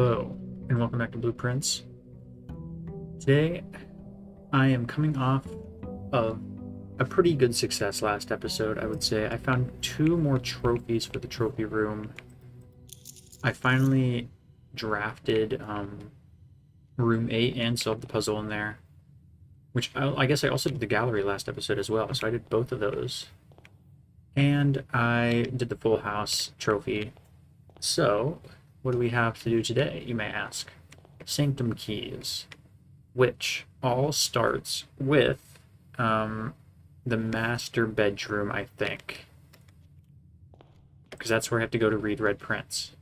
Hello, and welcome back to Blueprints. Today, I am coming off of a pretty good success last episode, I would say. I found 2 more trophies for the trophy room. I finally drafted room 8 and solved the puzzle in there, which I guess I also did the gallery last episode as well, so I did both of those. And I did the full house trophy. So, what do we have to do today, you may ask? Sanctum keys, which all starts with the master bedroom, I think. Because that's where I have to go to read red prints.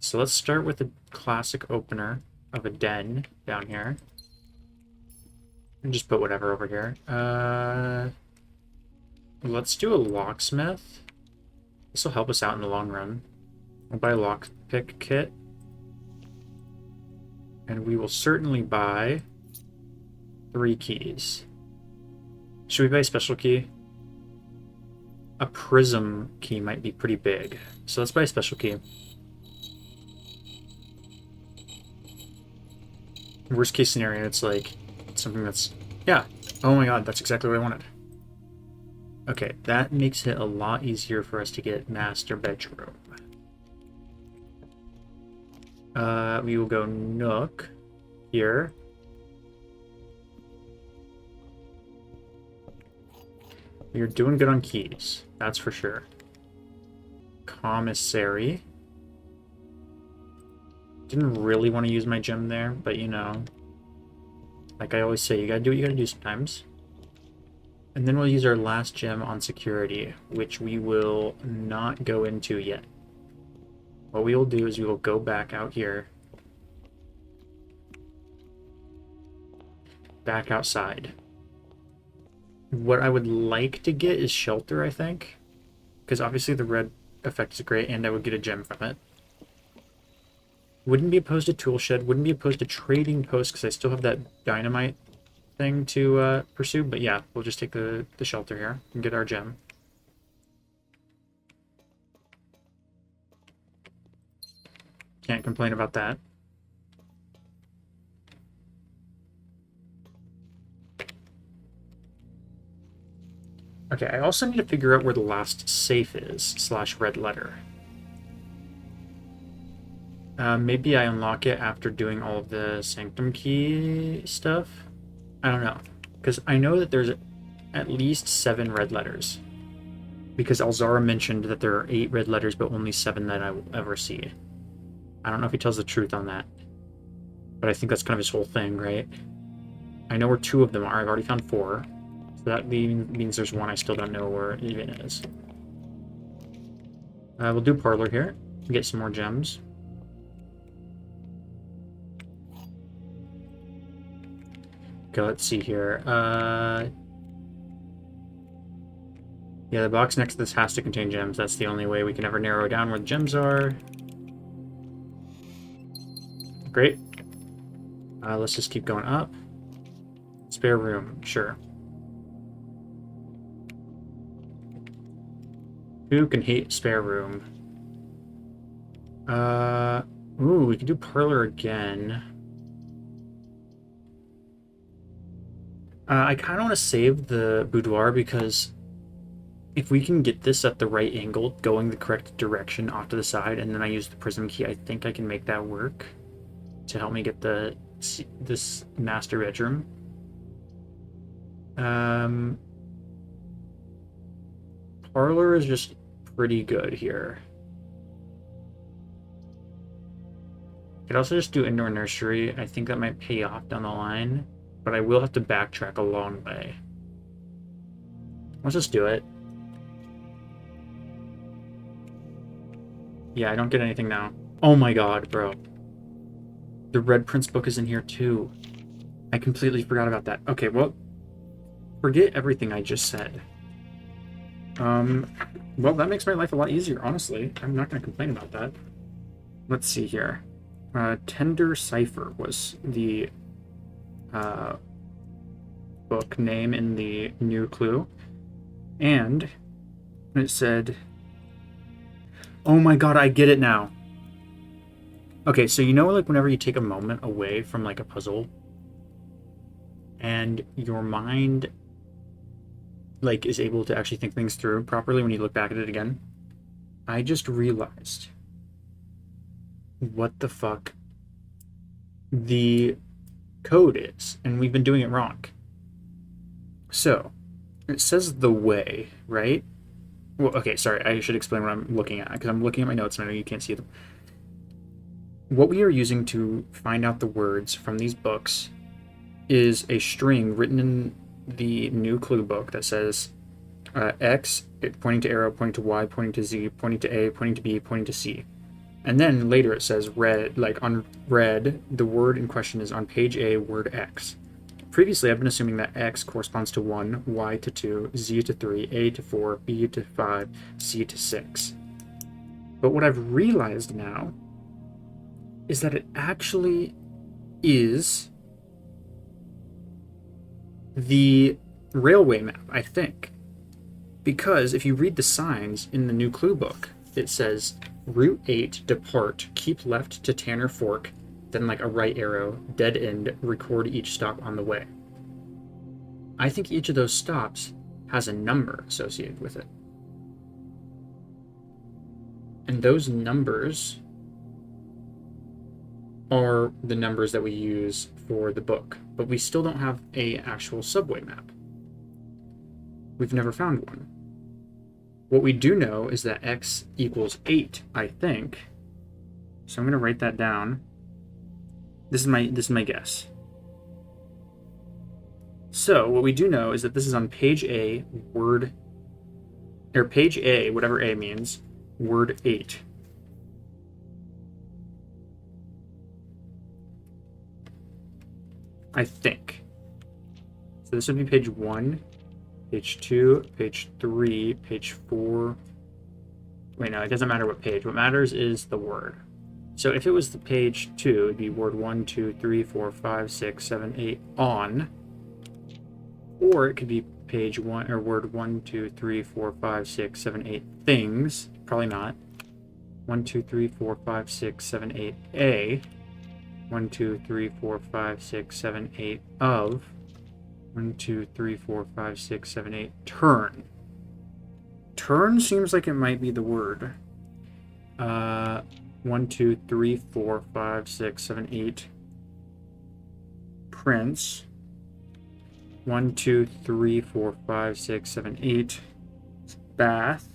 So let's start with the classic opener of a den down here. And just put whatever over here. Let's do a locksmith. This will help us out in the long run. We'll buy a lockpick kit. And we will certainly buy 3 keys. Should we buy a special key? A prism key might be pretty big. So let's buy a special key. Worst case scenario, it's like something that's... Yeah. Oh my god, that's exactly what I wanted. Okay, that makes it a lot easier for us to get master bedroom. We will go Nook here. You're doing good on keys, that's for sure. Commissary. Didn't really want to use my gem there, but you know, like I always say, you gotta do what you gotta do sometimes. And then we'll use our last gem on security, which we will not go into yet. What we will do is we will go back out here. Back outside. What I would like to get is shelter, I think. Because obviously the red effect is great, and I would get a gem from it. Wouldn't be opposed to tool shed, wouldn't be opposed to trading post, because I still have that dynamite thing to pursue. But yeah, we'll just take the shelter here and get our gem. Can't complain about that. Okay, I also need to figure out where the last safe is, / red letter. Maybe I unlock it after doing all of the sanctum key stuff. I don't know. Because I know that there's at least 7 red letters. Because Alzara mentioned that there are 8 red letters, but only 7 that I will ever see. I don't know if he tells the truth on that. But I think that's kind of his whole thing, right? I know where 2 of them are. I've already found 4. So that means there's 1 I still don't know where it even is. We'll do parlor here. Get some more gems. Okay, let's see here. Yeah, the box next to this has to contain gems. That's the only way we can ever narrow down where the gems are. Great. Let's just keep going up. Spare room, sure. Who can hate spare room? Ooh, we can do parlor again. I kind of want to save the boudoir because if we can get this at the right angle, going the correct direction off to the side, and then I use the prism key, I think I can make that work to help me get this master bedroom. Parlor is just pretty good here. Could also just do indoor nursery. I think that might pay off down the line, but I will have to backtrack a long way. Let's just do it. Yeah, I don't get anything now. Oh my god, bro. The Red Prince book is in here too. I completely forgot about that. Okay, well, forget everything I just said. Well, that makes my life a lot easier, honestly. I'm not going to complain about that. Let's see here. Tender Cipher was the book name in the new clue. And it said, oh my god, I get it now. Okay, so you know, like whenever you take a moment away from like a puzzle and your mind like is able to actually think things through properly when you look back at it again, I just realized what the fuck the code is, and we've been doing it wrong. So it says the way, right? Well, okay, sorry, I should explain what I'm looking at because I'm looking at my notes and I know you can't see them. What we are using to find out the words from these books is a string written in the new clue book that says X pointing to arrow, pointing to Y, pointing to Z, pointing to A, pointing to B, pointing to C. And then later it says red, like on red, the word in question is on page A, word X. Previously, I've been assuming that X corresponds to 1, Y to 2, Z to 3, A to 4, B to 5, C to 6. But what I've realized now is that it actually is the railway map, I think. Because if you read the signs in the new clue book, it says Route 8, depart, keep left to Tanner Fork, then like a right arrow, dead end, record each stop on the way. I think each of those stops has a number associated with it. And those numbers are the numbers that we use for the book, but we still don't have a actual subway map. We've never found one. What we do know is that X equals 8, I think. So I'm going to write that down. This is my guess. So what we do know is that this is on page A, page A, whatever A means, word 8. I think. So this would be page 1, page 2, page 3, page 4. Wait, no, it doesn't matter what page. What matters is the word. So if it was the page 2, it'd be word 1, 2, 3, 4, 5, 6, 7, 8 on. Or it could be page 1, or word 1, 2, 3, 4, 5, 6, 7, 8 things. Probably not. 1, 2, 3, 4, 5, 6, 7, 8 A. 1, 2, 3, 4, 5, 6, 7, 8 of. 1, 2, 3, 4, 5, 6, 7, 8 turn. Turn seems like it might be the word. 1, 2, 3, 4, 5, 6, 7, 8 Prince. 1, 2, 3, 4, 5, 6, 7, 8 bath.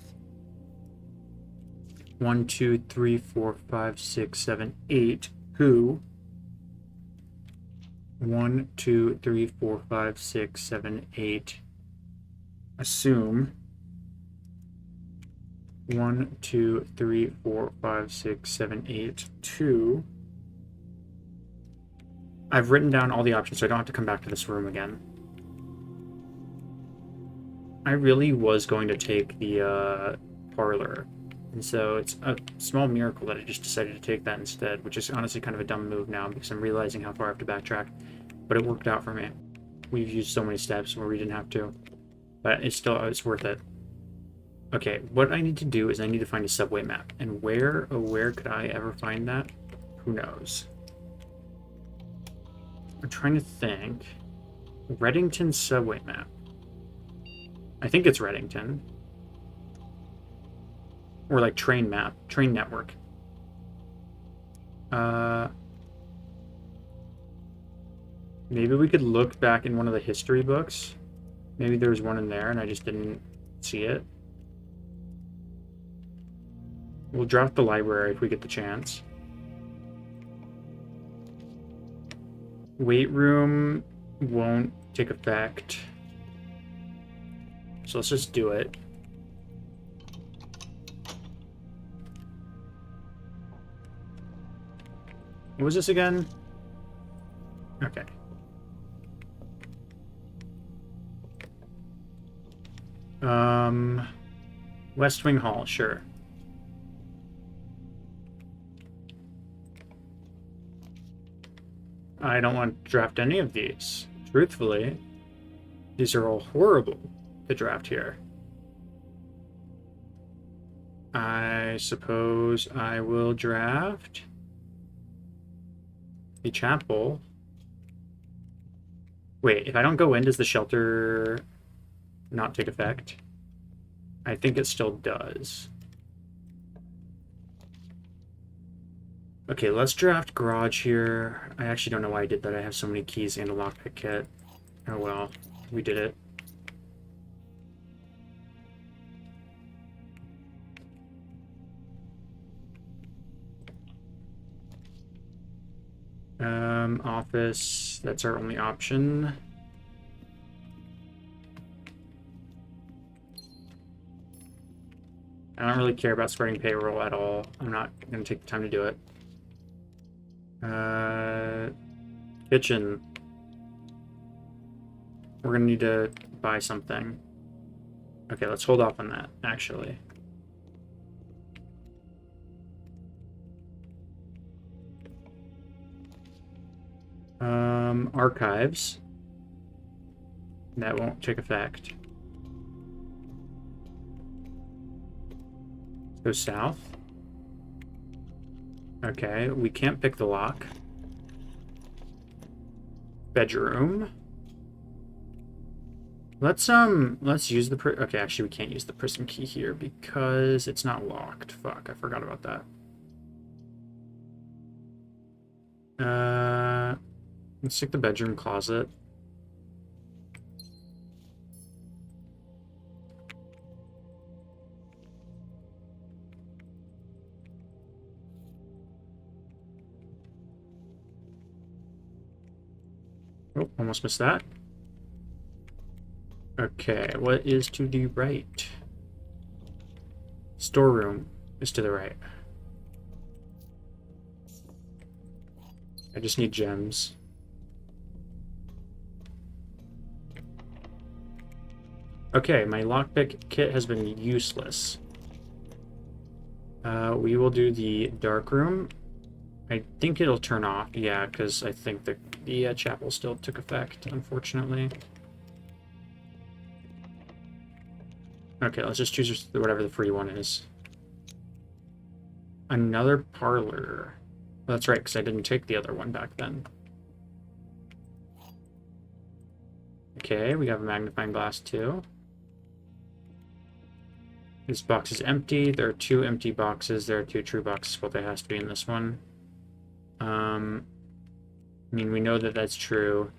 1, 2, 3, 4, 5, 6, 7, 8 who. 1, 2, 3, 4, 5, 6, 7, 8 assume. 1, 2, 3, 4, 5, 6, 7, 8 2. I've written down all the options so I don't have to come back to this room again. I really was going to take the parlor, and so it's a small miracle that I just decided to take that instead, which is honestly kind of a dumb move now because I'm realizing how far I have to backtrack, but it worked out for me. We've used so many steps where we didn't have to, but it's worth it. Okay, what I need to do is I need to find a subway map, and where could I ever find that? Who knows? I'm trying to think. Reddington subway map. I think it's Reddington. Or like train map, train network. Maybe we could look back in one of the history books. Maybe there's one in there and I just didn't see it. We'll draft the library if we get the chance. Weight room won't take effect. So let's just do it. What was this again? Okay. West Wing Hall, sure. I don't want to draft any of these. Truthfully, these are all horrible to draft here. I suppose I will draft the chapel. Wait, if I don't go in, does the shelter not take effect? I think it still does. Okay, let's draft garage here. I actually don't know why I did that. I have so many keys and a lockpick kit. Oh well, we did it. Office, that's our only option. I don't really care about spreading payroll at all. I'm not going to take the time to do it. Kitchen. We're going to need to buy something. Okay, let's hold off on that, actually. Archives. That won't take effect. Go south. Okay, we can't pick the lock. Bedroom. Let's use the okay, actually we can't use the prism key here because it's not locked. Fuck, I forgot about that. Let's take the bedroom closet. Oh, almost missed that. Okay, what is to the right? Storeroom is to the right. I just need gems. Okay, my lockpick kit has been useless. We will do the dark room. I think it'll turn off, yeah, because I think the chapel still took effect, unfortunately. Okay, let's just choose whatever the free one is. Another parlor. Well, that's right, because I didn't take the other one back then. Okay, we have a magnifying glass too. This box is empty. There are 2 empty boxes. There are 2 true boxes. Well, there has to be in this one. I mean, we know that that's true.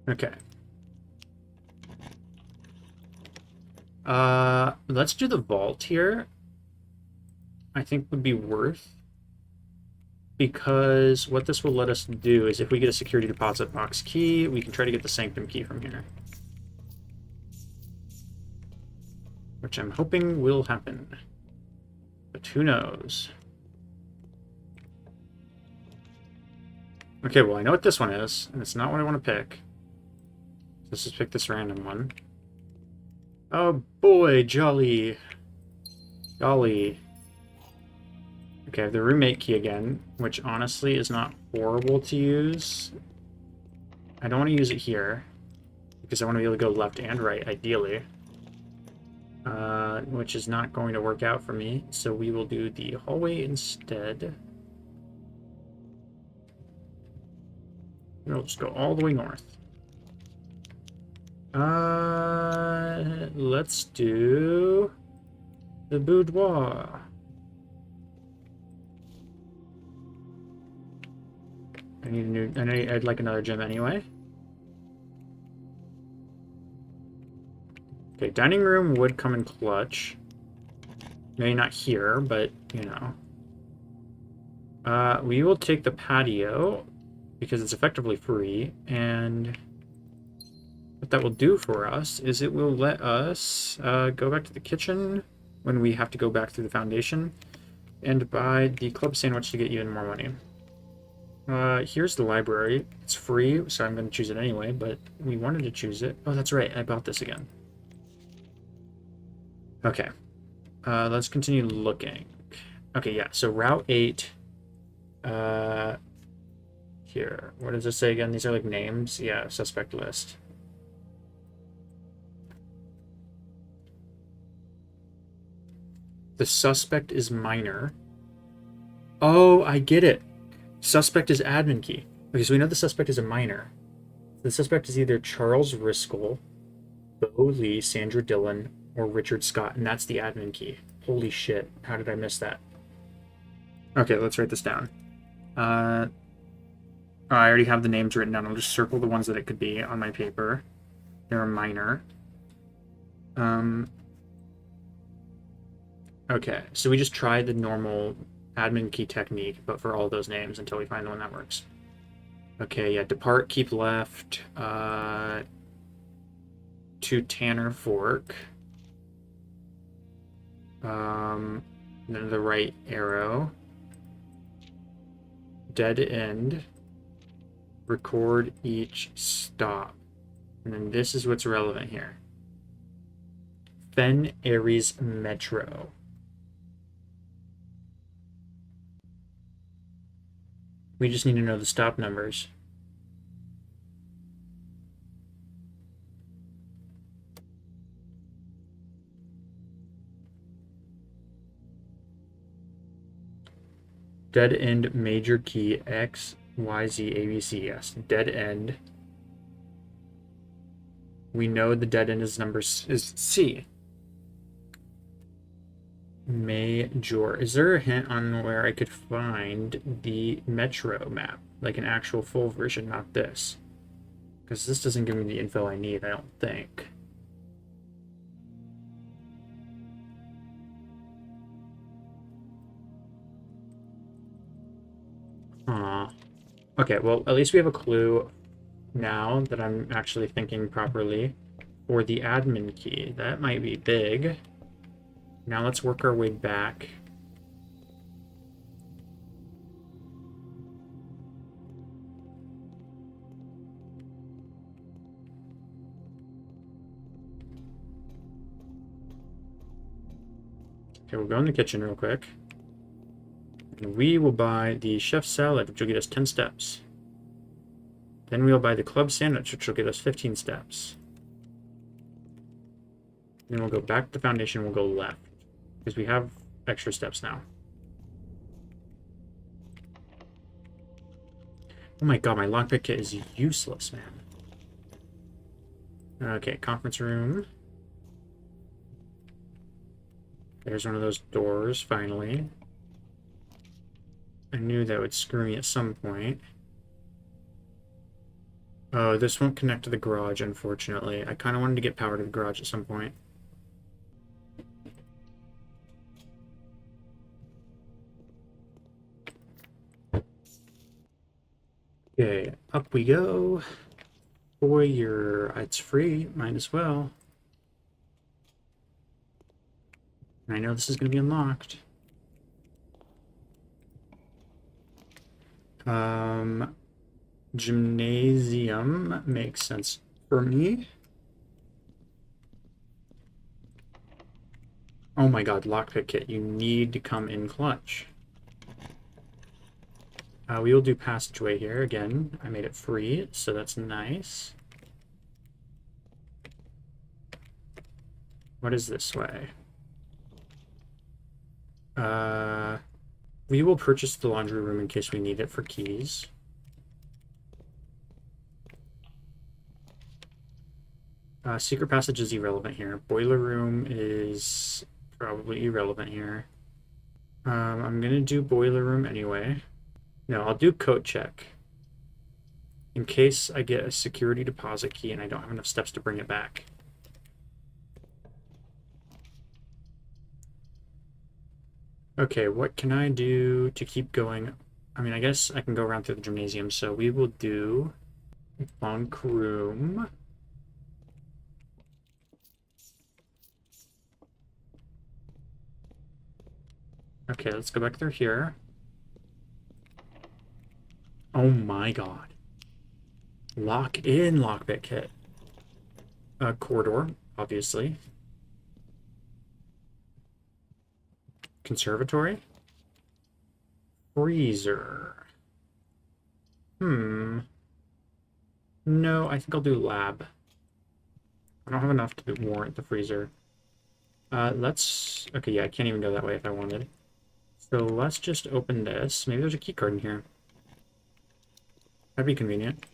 Okay. Let's do the vault here. I think would be worth. Because what this will let us do is if we get a security deposit box key, we can try to get the sanctum key from here. Which I'm hoping will happen. But who knows? Okay, well I know what this one is, and it's not what I want to pick. So let's just pick this random one. Oh boy, jolly. Golly. Okay, I have the roommate key again, which honestly is not horrible to use. I don't want to use it here, because I want to be able to go left and right, ideally. Which is not going to work out for me, so we will do the hallway instead. We'll just go all the way north. Let's do the boudoir. I need a new. I'd like another gem anyway. Okay, dining room would come in clutch. Maybe not here, but you know. We will take the patio because it's effectively free, and what that will do for us is it will let us go back to the kitchen when we have to go back through the foundation and buy the club sandwich to get even more money. Here's the library. It's free, so I'm going to choose it anyway, but we wanted to choose it. Oh, that's right. I bought this again. Okay. Let's continue looking. Okay, yeah. So Route 8. Here. What does this say again? These are like names. Yeah, suspect list. The suspect is minor. Oh, I get it. Suspect is admin key. Okay, so we know the suspect is a minor. The suspect is either Charles Riskel, Bo Lee, Sandra Dillon, or Richard Scott, and that's the admin key. Holy shit. How did I miss that? Okay, let's write this down. I already have the names written down. I'll just circle the ones that it could be on my paper. They're a minor. Okay, so we just tried the normal admin key technique, but for all those names until we find the one that works. Okay, yeah, depart, keep left, to Tanner Fork. Then the right arrow. Dead end. Record each stop. And then this is what's relevant here. Fen Aries Metro. We just need to know the stop numbers. Dead end major key X, Y, Z, A, B, C. Yes, dead end. We know the dead end is C. Major. Is there a hint on where I could find the Metro map? Like an actual full version, not this. Because this doesn't give me the info I need, I don't think. Okay, well, at least we have a clue now that I'm actually thinking properly for the admin key. That might be big. Now let's work our way back. Okay, we'll go in the kitchen real quick. And we will buy the chef salad, which will get us 10 steps. Then we'll buy the club sandwich, which will get us 15 steps. Then we'll go back to the foundation, we'll go left. Because we have extra steps now. Oh my god, my lockpick kit is useless, man. Okay, conference room. There's one of those doors, finally. I knew that would screw me at some point. Oh, this won't connect to the garage, unfortunately. I kind of wanted to get power to the garage at some point. Okay, up we go. Boy, it's free. Might as well. And I know this is going to be unlocked. Gymnasium makes sense for me. Oh my god, lockpick kit. You need to come in clutch. We will do passageway here. Again, I made it free, so that's nice. What is this way? We will purchase the laundry room in case we need it for keys. Secret passage is irrelevant here. Boiler room is probably irrelevant here. I'm gonna do boiler room anyway. No, I'll do coat check. In case I get a security deposit key and I don't have enough steps to bring it back. Okay, what can I do to keep going? I mean, I guess I can go around through the gymnasium, so we will do bunk room. Okay, let's go back through here. Oh my god. Lock in lockpick kit. Corridor, obviously. Conservatory. Freezer. No, I think I'll do lab. I don't have enough to warrant the freezer. Okay, yeah, I can't even go that way if I wanted. So let's just open this. Maybe there's a key card in here. That'd be convenient.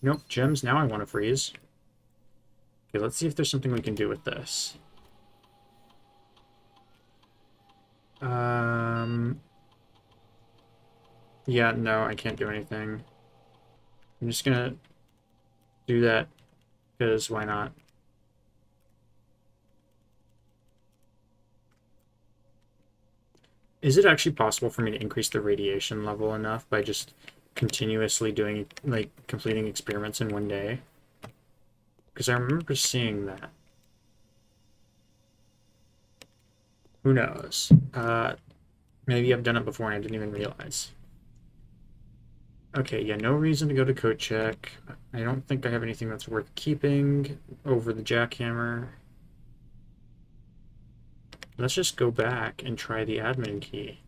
Nope, gems. Now I want to freeze. Okay, let's see if there's something we can do with this. Yeah, no, I can't do anything. I'm just gonna do that because why not? Is it actually possible for me to increase the radiation level enough by just continuously doing, like, completing experiments in one day? Because I remember seeing that. Who knows? Maybe I've done it before and I didn't even realize. Okay, yeah, no reason to go to code check. I don't think I have anything that's worth keeping over the jackhammer. Let's just go back and try the admin key.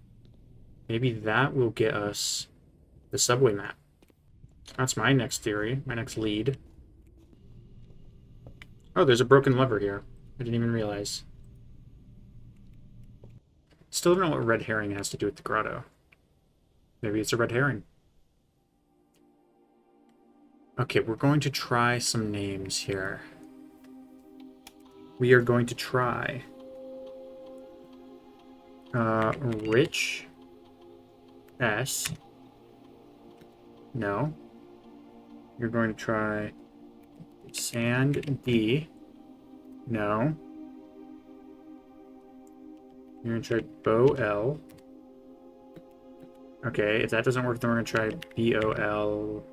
Maybe that will get us the subway map. That's my next theory, my next lead. Oh, there's a broken lever here. I didn't even realize. Still don't know what red herring has to do with the grotto. Maybe it's a red herring. Okay, we're going to try some names here. We are going to try Rich S. No. You're going to try Sand D. No. You're going to try Bo L. Okay, if that doesn't work, then we're going to try BOL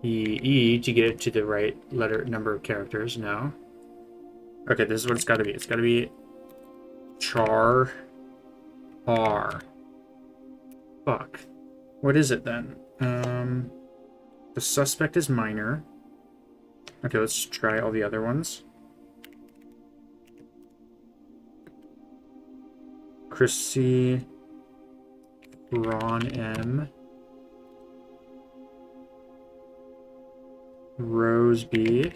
E to get it to the right number of characters. No. Okay, this is what it's got to be. It's got to be Char R. Fuck. What is it then? The suspect is minor. Okay, let's try all the other ones. Chrissy, Ron M, Rose B.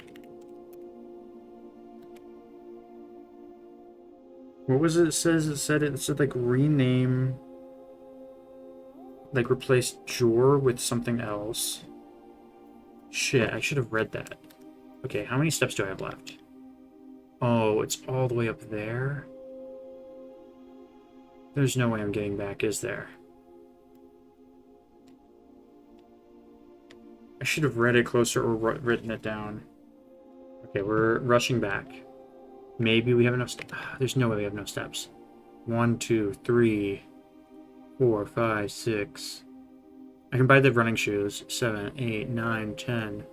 What was it? It said like rename, like replace Jor with something else. Shit, I should have read that. Okay, how many steps do I have left? Oh, it's all the way up there? There's no way I'm getting back, is there? I should have read it closer or written it down. Okay, we're rushing back. Maybe we have enough steps. There's no way we have enough steps. 1, 2, 3, 4, 5, 6. I can buy the running shoes. 7, 8, 9, 10,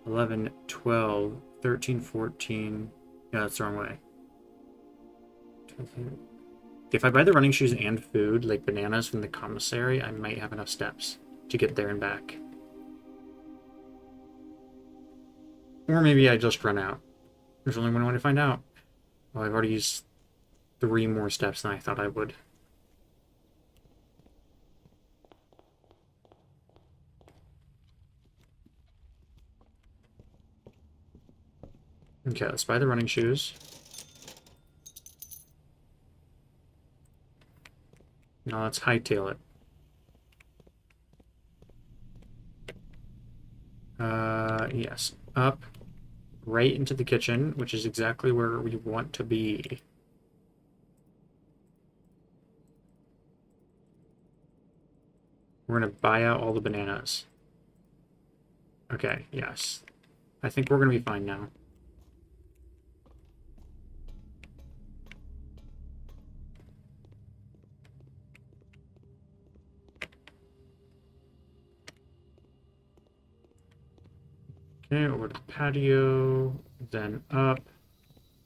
11, 12, 13, 14. Yeah, that's the wrong way. If I buy the running shoes and food, like bananas from the commissary, I might have enough steps to get there and back. Or maybe I just run out. There's only one way to find out. Well, I've already used 3 more steps than I thought I would. Okay, let's buy the running shoes. Now let's hightail it. Yes. Up, right into the kitchen, which is exactly where we want to be. We're gonna buy out all the bananas. Okay, yes. I think we're gonna be fine now. Okay, over to the patio, then up.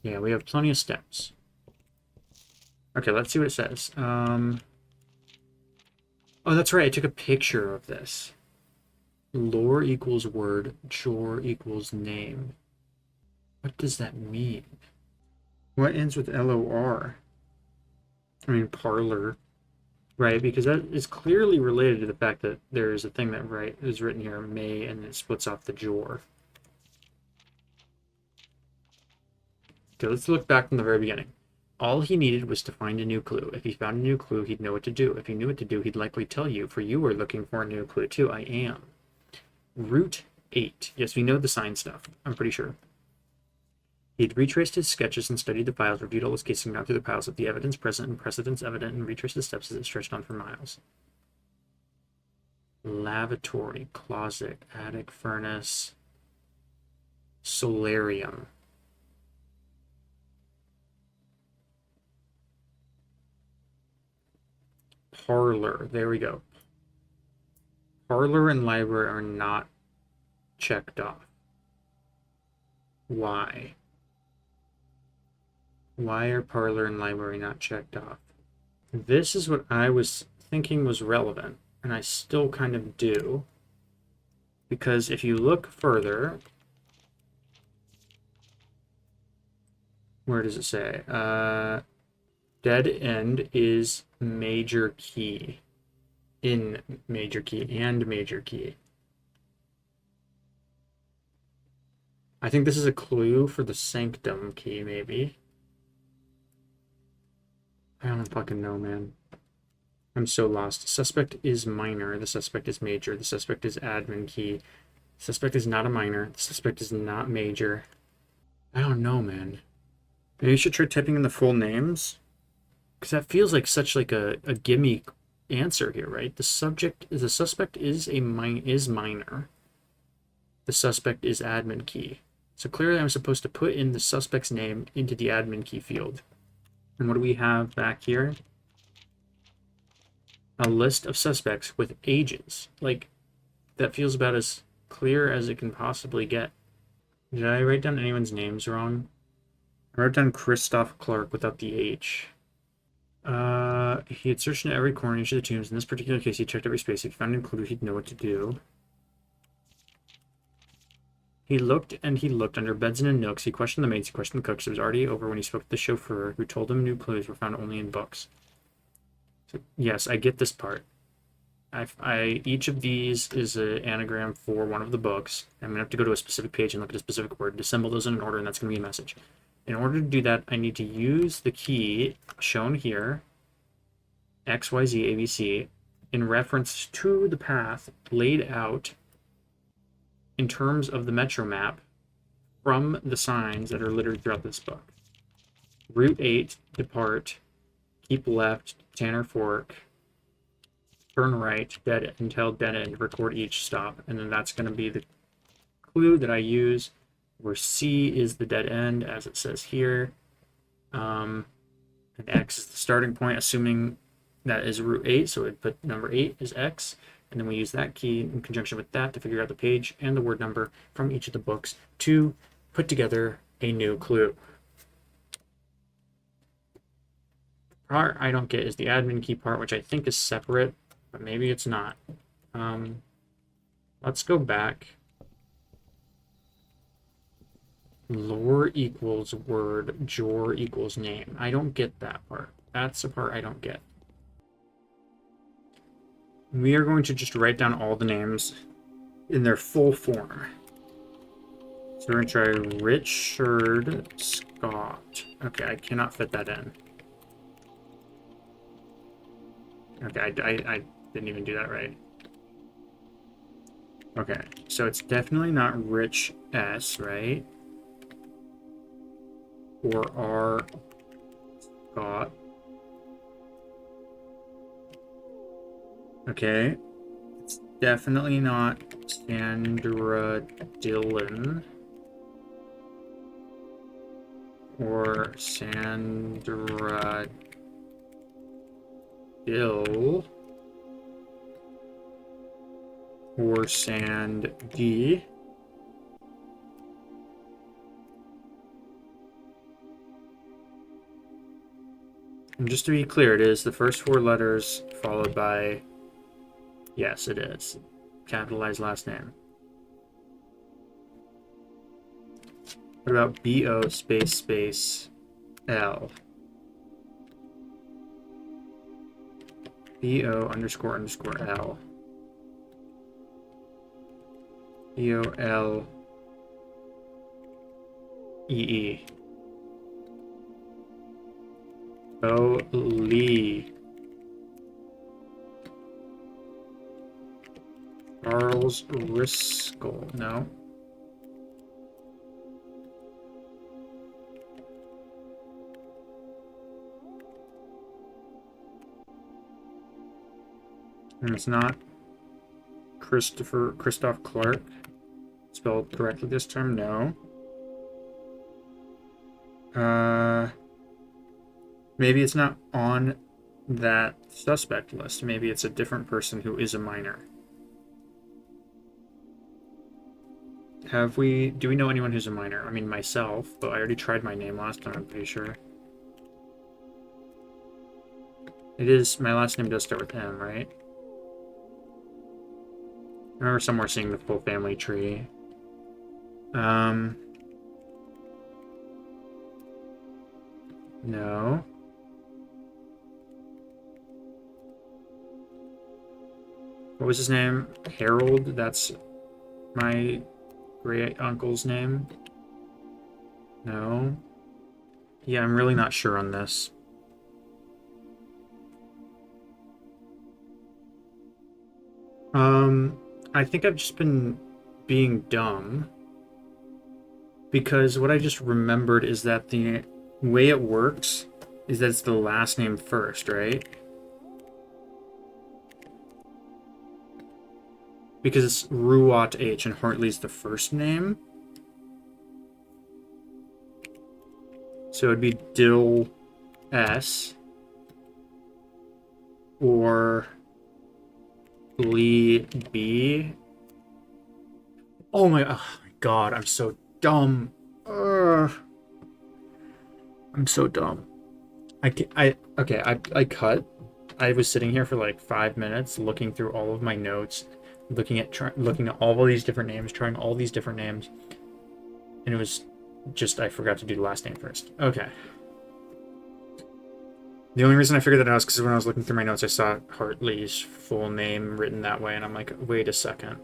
Yeah, we have plenty of steps. Okay, let's see what it says. Oh, that's right, I took a picture of this. Lore equals word, chore equals name. What does that mean? What ends with LOR? I mean, parlor. Right, because that is clearly related to the fact that there is a thing that is written here, may, and it splits off the jor. Okay, let's look back from the very beginning. All he needed was to find a new clue. If he found a new clue, he'd know what to do. If he knew what to do, he'd likely tell you, for you were looking for a new clue too. I am. Route 8. Yes, we know the sign stuff. I'm pretty sure. He'd retraced his sketches and studied the files, reviewed all his cases, gone through the piles of the evidence present and precedents evident, and retraced the steps as it stretched on for miles. Lavatory, closet, attic, furnace, solarium. Parlor. There we go. Parlor and library are not checked off. Why? Why are parlor and library not checked off? This is what I was thinking was relevant, and I still kind of do. Because if you look further, where does it say? Dead end is major key. In major key and major key. I think this is a clue for the sanctum key, maybe. I don't fucking know, man. I'm so lost. Suspect is minor. The suspect is major. The suspect is admin key. The suspect is not a minor. The suspect is not major. I don't know, man. Maybe you should try typing in the full names. Because that feels like such like a gimme answer here, right? The suspect is minor. The suspect is admin key. So clearly I'm supposed to put in the suspect's name into the admin key field. And what do we have back here? A list of suspects with ages. Like, that feels about as clear as it can possibly get. Did I write down anyone's names wrong? I wrote down Christoph Clark without the H. He had searched in every corner, each of the tombs. In this particular case, he checked every space. If he found a clue, he'd know what to do. He looked and he looked under beds and in nooks. He questioned the maids, he questioned the cooks. It was already over when he spoke to the chauffeur, who told him new clues were found only in books. So, yes, I get this part. Each of these is an anagram for one of the books. I'm going to have to go to a specific page and look at a specific word, assemble those in an order, and that's going to be a message. In order to do that, I need to use the key shown here, XYZ ABC, in reference to the path laid out in terms of the metro map from the signs that are littered throughout this book. Route 8, depart, keep left, Tanner Fork, turn right, dead until dead end, record each stop, and then that's going to be the clue that I use, where C is the dead end, as it says here, and X is the starting point, assuming that is Route 8, so we'd put number 8 is X, and then we use that key in conjunction with that to figure out the page and the word number from each of the books to put together a new clue. The part I don't get is the admin key part, which I think is separate, but maybe it's not. Let's go back. Lore equals word, jor equals name. I don't get that part. That's the part I don't get. We are going to just write down all the names in their full form. So we're going to try Richard Scott. Okay, I cannot fit that in. Okay, I didn't even do that right. Okay, so it's definitely not Rich S, right? Or R Scott. Okay. It's definitely not Sandra Dillon. Or Sandra Dill. Or Sandy. And just to be clear, it is the first 4 letters followed by... Yes, it is. Capitalized last name. What about B-O space L? B-O __ L. B-O-L-E-E. Oh, Lee. Charles Riskel. No. And it's not Christoph Clark. Spelled correctly this time? No. Maybe it's not on that suspect list. Maybe it's a different person who is a minor. Do we know anyone who's a minor? I mean, myself, but I already tried my name last time, I'm pretty sure. It is, my last name does start with M, right? I remember somewhere seeing the full family tree. No. What was his name? Harold? That's my great uncle's name? No. Yeah, I'm really not sure on this. I think I've just been being dumb. Because what I just remembered is that the way it works is that it's the last name first, right? Because it's Ruat H and Hartley's the first name. So it'd be Dill S or Lee B. Oh my god, I'm so dumb. I'm so dumb. I cut. I was sitting here for like 5 minutes looking through all of my notes, looking at all of these different names, trying all these different names, and it was just I forgot to do the last name first. Okay. The only reason I figured that out is because when I was looking through my notes, I saw Hartley's full name written that way, and I'm like, wait a second.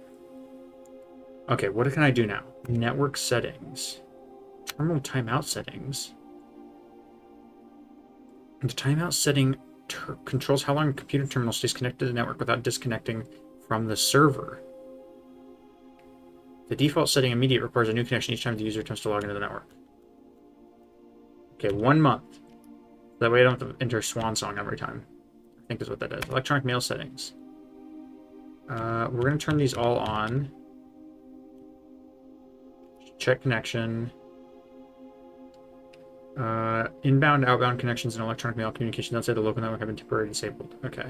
Okay, what can I do now? Network settings. Terminal timeout settings. The timeout setting controls how long a computer terminal stays connected to the network without disconnecting from the server. The default setting immediate requires a new connection each time the user attempts to log into the network. Okay, 1 month. That way I don't have to enter Swan Song every time. I think is what that is. Electronic mail settings. We're going to turn these all on. Check connection. Inbound, outbound connections and electronic mail communications outside the local network have been temporarily disabled. Okay.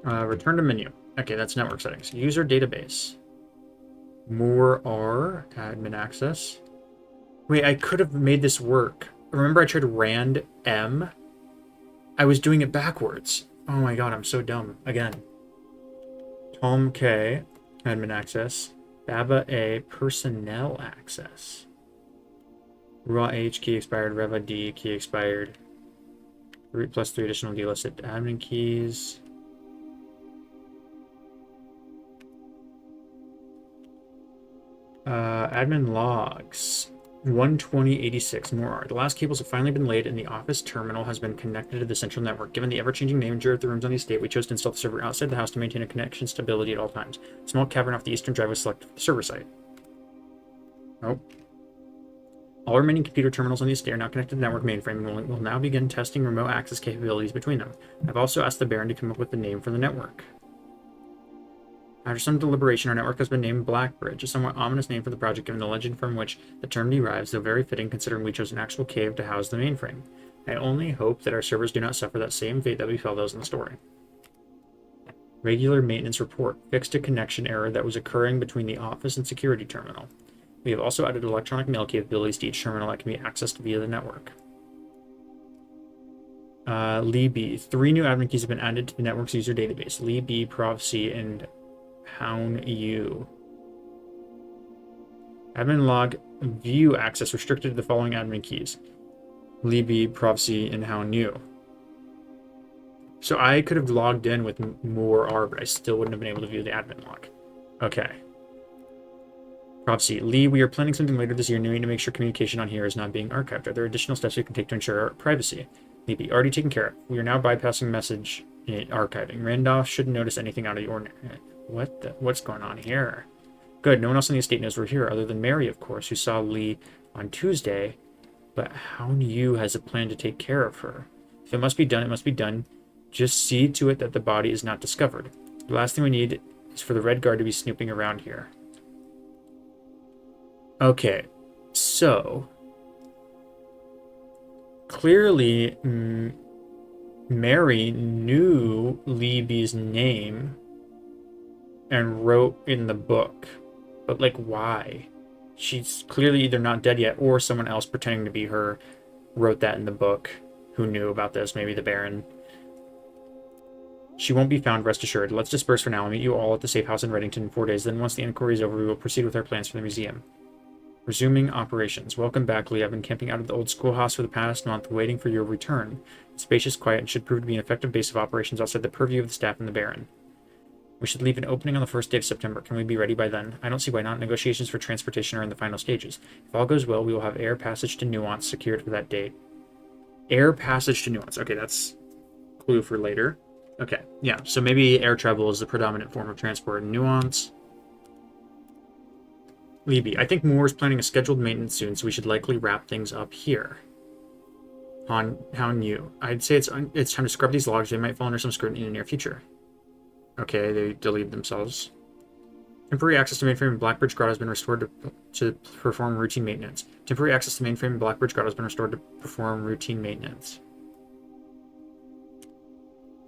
Return to menu. Okay, that's network settings. User database. More R. Admin access. Wait, I could have made this work. Remember I tried rand M? I was doing it backwards. Oh my god, I'm so dumb. Again. Tom K. Admin access. Baba A. Personnel access. Raw H. Key expired. Reva D. Key expired. 3 plus 3 additional delisted admin keys. Admin logs. 12086 more are. The last cables have finally been laid and the office terminal has been connected to the central network. Given the ever-changing nature of the rooms on the estate, we chose to install the server outside the house to maintain a connection stability at all times. A small cavern off the eastern drive was selected for the server site. Oh. All remaining computer terminals on the estate are now connected to the network mainframe and will now begin testing remote access capabilities between them. I've also asked the Baron to come up with the name for the network. After some deliberation, our network has been named Blackbridge, a somewhat ominous name for the project given the legend from which the term derives, though very fitting considering we chose an actual cave to house the mainframe. I only hope that our servers do not suffer that same fate that befell those in the story. Regular maintenance report. Fixed a connection error that was occurring between the office and security terminal. We have also added electronic mail capabilities to each terminal that can be accessed via the network. Lee B. 3 new admin keys have been added to the network's user database. Lee B, Prov C, and Hown U. Admin log view access restricted to the following admin keys. Lee B, Prov C, and Hown U. So I could have logged in with more R, but I still wouldn't have been able to view the admin log. Okay. Prophecy. Lee, we are planning something later this year, knowing to make sure communication on here is not being archived. Are there additional steps we can take to ensure our privacy? Maybe. Already taken care of. We are now bypassing message archiving. Randolph shouldn't notice anything out of the ordinary. What's going on here? Good. No one else on the estate knows we're here, other than Mary, of course, who saw Lee on Tuesday. But How Yu has a plan to take care of her. If it must be done, it must be done. Just see to it that the body is not discovered. The last thing we need is for the Red Guard to be snooping around here. Okay, so clearly Mary knew Libby's name and wrote in the book, but like, why? She's clearly either not dead yet, or someone else pretending to be her wrote that in the book who knew about this, maybe the Baron. She won't be found, rest assured. Let's disperse for now. I'll meet you all at the safe house in Reddington in 4 days. Then once the inquiry is over, we will proceed with our plans for the museum. Resuming operations. Welcome back, Lee. I've been camping out at the old schoolhouse for the past month, waiting for your return. It's spacious, quiet, and should prove to be an effective base of operations outside the purview of the staff and the Baron. We should leave an opening on the first day of September. Can we be ready by then? I don't see why not. Negotiations for transportation are in the final stages. If all goes well, we will have air passage to Nuance secured for that date. Air passage to Nuance. Okay, that's a clue for later. Okay, yeah, so maybe air travel is the predominant form of transport in Nuance. Libby, I think Moore is planning a scheduled maintenance soon, so we should likely wrap things up here. How Yu. I'd say it's time to scrub these logs. They might fall under some scrutiny in the near future. Okay, they deleted themselves. Temporary access to mainframe and Blackbridge Grotto has been restored to perform routine maintenance. Temporary access to mainframe and Blackbridge Grotto has been restored to perform routine maintenance.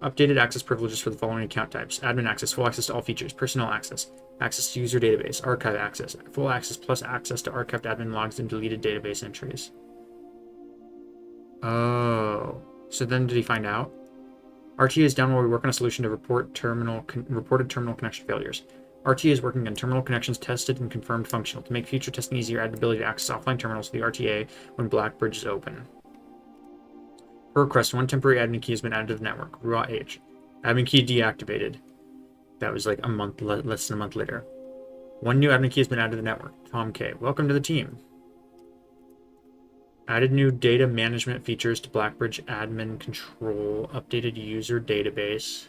Updated access privileges for the following account types. Admin access, full access to all features. Personnel access, access to user database. Archive access, full access plus access to archived admin logs and deleted database entries. Oh, so then did he find out? RTA is down while we work on a solution to reported terminal connection failures. RTA is working on terminal connections tested and confirmed functional. To make future testing easier, add the ability to access offline terminals to the RTA when Blackbridge is open. Per request, one temporary admin key has been added to the network. Raw H. Admin key deactivated. That was like a month, less than a month later. One new admin key has been added to the network. Tom K. Welcome to the team. Added new data management features to Blackbridge admin control. Updated user database.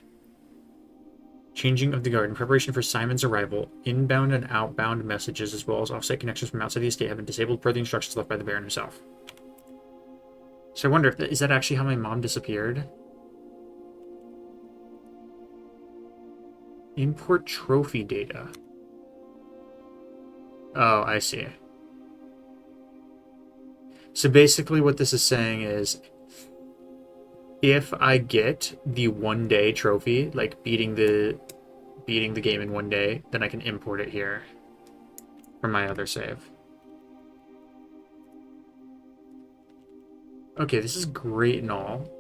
Changing of the guard. In preparation for Simon's arrival, inbound and outbound messages as well as offsite connections from outside the estate have been disabled per the instructions left by the Baron himself. So I wonder if is that actually how my mom disappeared? Import trophy data. Oh, I see. So basically what this is saying is if I get the 1 day trophy, like beating the game in 1 day, then I can import it here from my other save. Okay, this is great and all.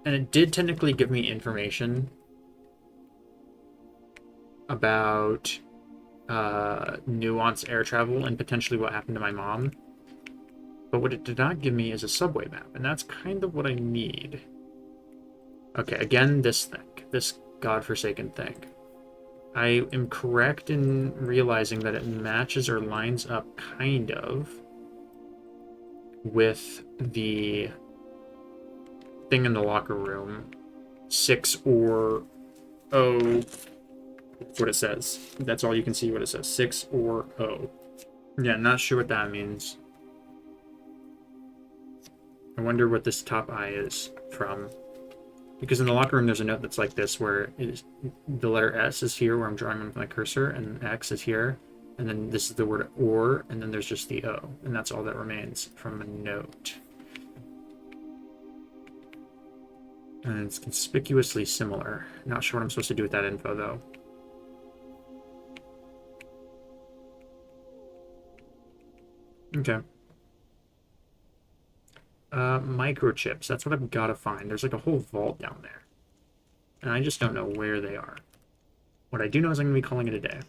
And it did technically give me information about Nuance air travel and potentially what happened to my mom. But what it did not give me is a subway map, and that's kind of what I need. Okay, again, this thing. This godforsaken thing. I am correct in realizing that it matches or lines up kind of with the thing in the locker room. 6 or O. That's what it says. That's all you can see what it says. 6 or O. Yeah, not sure what that means. I wonder what this top I is from. Because in the locker room there's a note that's like this where the letter S is here where I'm drawing with my cursor, and X is here. And then this is the word or, and then there's just the O. And that's all that remains from a note. And it's conspicuously similar. Not sure what I'm supposed to do with that info, though. Okay. Microchips. That's what I've got to find. There's like a whole vault down there. And I just don't know where they are. What I do know is I'm going to be calling it a day.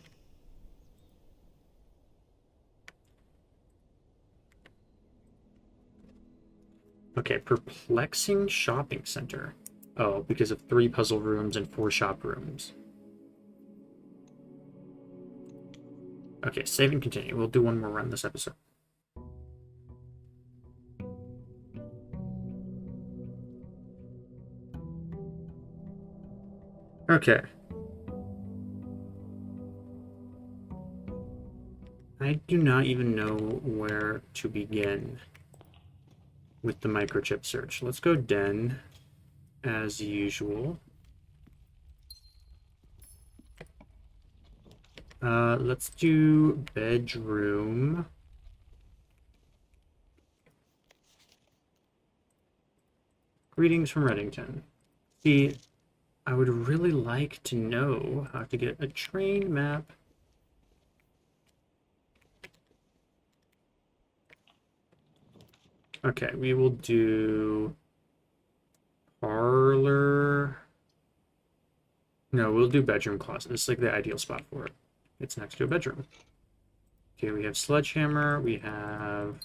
Okay, perplexing shopping center. Oh, because of 3 puzzle rooms and 4 shop rooms. Okay, save and continue. We'll do one more run this episode. Okay. I do not even know where to begin with the microchip search. Let's go den as usual. Let's do bedroom. Greetings from Reddington. See, I would really like to know how to get a train map. Okay, we will do parlor. No, we'll do bedroom closet. This is like the ideal spot for it. It's next to a bedroom. Okay, we have sledgehammer, we have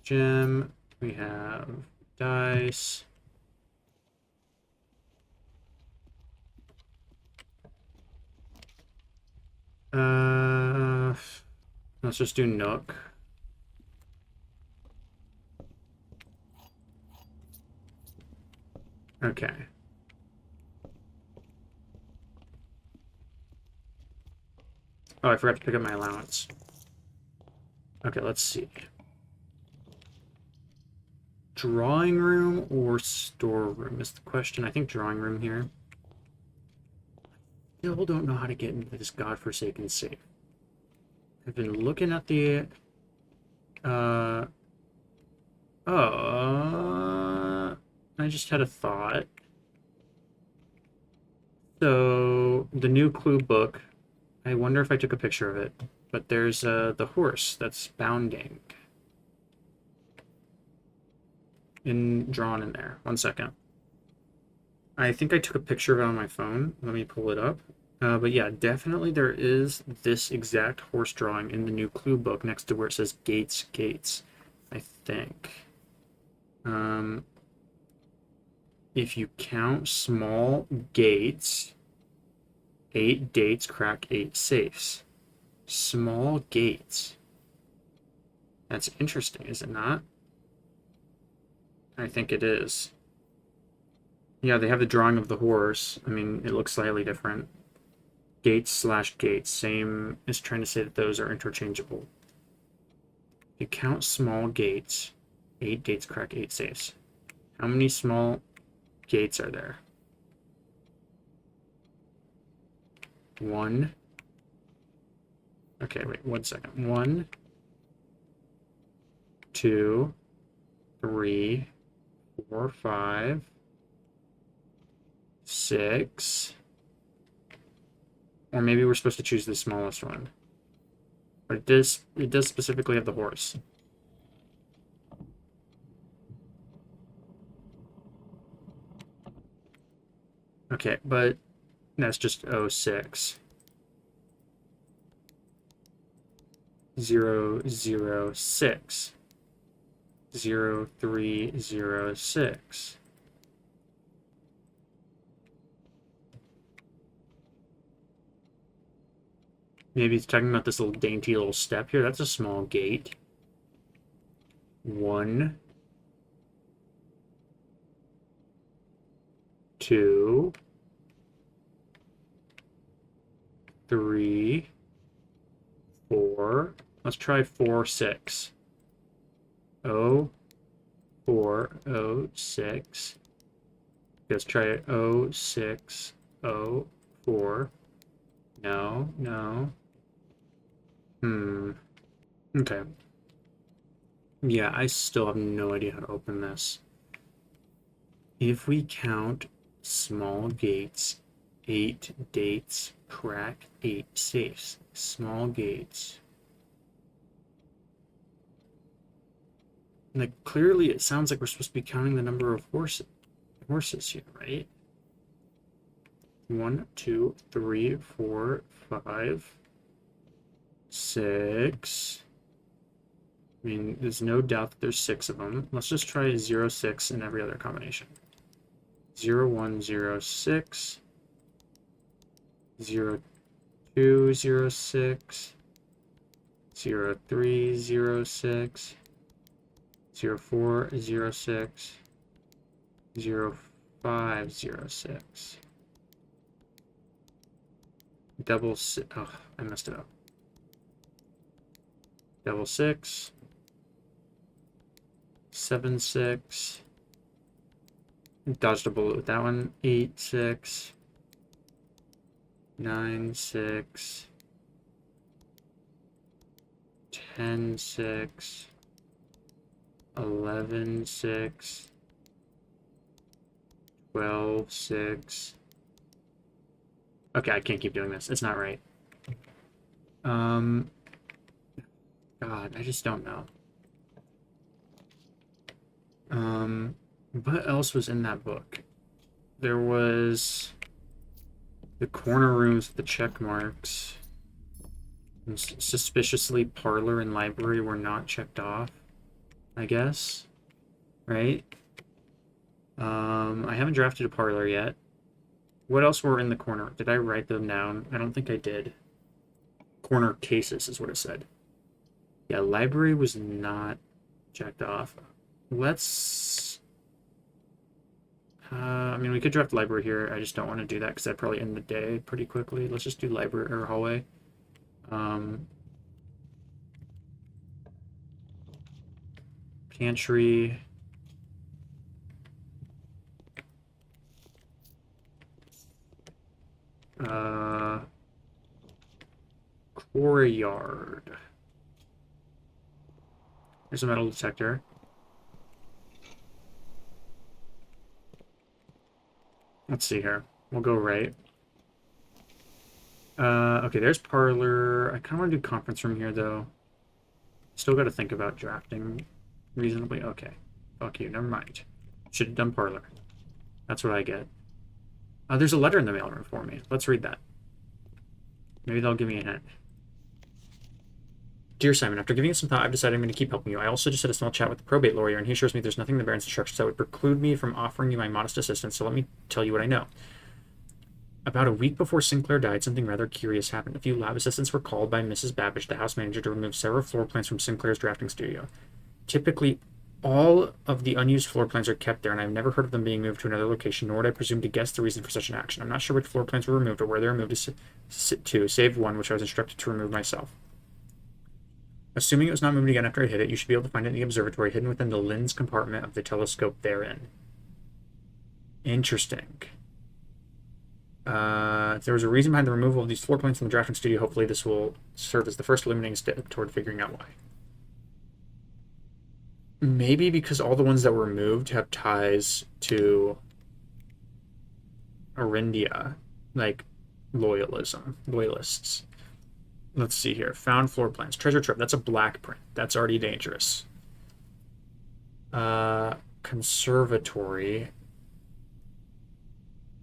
gem, we have dice. Let's just do nook. Okay. Oh, I forgot to pick up my allowance. Okay, let's see. Drawing room or storeroom is the question. I think drawing room here. Still don't know how to get into this godforsaken safe. I've been looking at the I just had a thought. So the new clue book, I wonder if I took a picture of it, but there's the horse that's bounding drawn in there. 1 second. I think I took a picture of it on my phone. Let me pull it up. But yeah, definitely there is this exact horse drawing in the new clue book next to where it says gates, gates, I think. If you count small gates, 8 dates crack 8 safes. Small gates. That's interesting, is it not? I think it is. Yeah, they have the drawing of the horse. I mean, it looks slightly different. Gates slash gates. Same is trying to say that those are interchangeable. If you count small gates, 8 dates crack 8 safes. How many small gates are there? 1. Okay, wait, 1 second. 1, 2, 3, 4, 5, 6. Or maybe we're supposed to choose the smallest one. But it does specifically have the horse. Okay, but that's just 06. 006. 0306. Maybe it's talking about this little dainty little step here. That's a small gate. 1, 2, 3, 4. Let's try 4, 6. 0, 4, 0, 6. Let's try it. 0, 6, 0, 4. No, no. Okay. Yeah, I still have no idea how to open this. If we count small gates, 8 dates crack 8 safes. Small gates. Like, clearly it sounds like we're supposed to be counting the number of horses here, right? 1, 2, 3, 4, 5, 6. I mean, there's no doubt that there's 6 of them. Let's just try 0, 6 in every other combination. 0, 1, 0, 6. 0, 206, 0306, 0406, 0506. Double six. Oh, I messed it up. Double six. 7-6. Dodged a bullet with that one. 8-6. 9-6. 10-6. 11-6. 12-6. Okay, I can't keep doing this. It's not right. God, I just don't know. What else was in that book? There was the corner rooms with the check marks. And suspiciously, parlor and library were not checked off, I guess. Right? I haven't drafted a parlor yet. What else were in the corner? Did I write them down? I don't think I did. Corner cases is what it said. Yeah, library was not checked off. Let's... I mean, we could draft library here. I just don't want to do that because that'd probably end the day pretty quickly. Let's just do library or hallway. Pantry. Courtyard. There's a metal detector. Let's see here. We'll go right. Okay, there's parlor. I kind of want to do conference room here, though. Still got to think about drafting reasonably. Okay. Fuck you. Never mind. Should have done parlor. That's what I get. There's a letter in the mailroom for me. Let's read that. Maybe they'll give me a hint. Dear Simon, after giving it some thought, I've decided I'm going to keep helping you. I also just had a small chat with the probate lawyer, and he assures me there's nothing in the Baron's instructions that would preclude me from offering you my modest assistance, so let me tell you what I know. About a week before Sinclair died, something rather curious happened. A few lab assistants were called by Mrs. Babbage, the house manager, to remove several floor plans from Sinclair's drafting studio. Typically, all of the unused floor plans are kept there, and I've never heard of them being moved to another location, nor would I presume to guess the reason for such an action. I'm not sure which floor plans were removed or where they were moved to, save one, which I was instructed to remove myself. Assuming it was not moved again after I hit it, you should be able to find it in the observatory, hidden within the lens compartment of the telescope therein. Interesting. If there was a reason behind the removal of these floor plans from the drafting studio, hopefully this will serve as the first illuminating step toward figuring out why. Maybe because all the ones that were removed have ties to Arindia, like loyalists. Let's see here. Found floor plans. Treasure trove. That's a black print. That's already dangerous. Conservatory.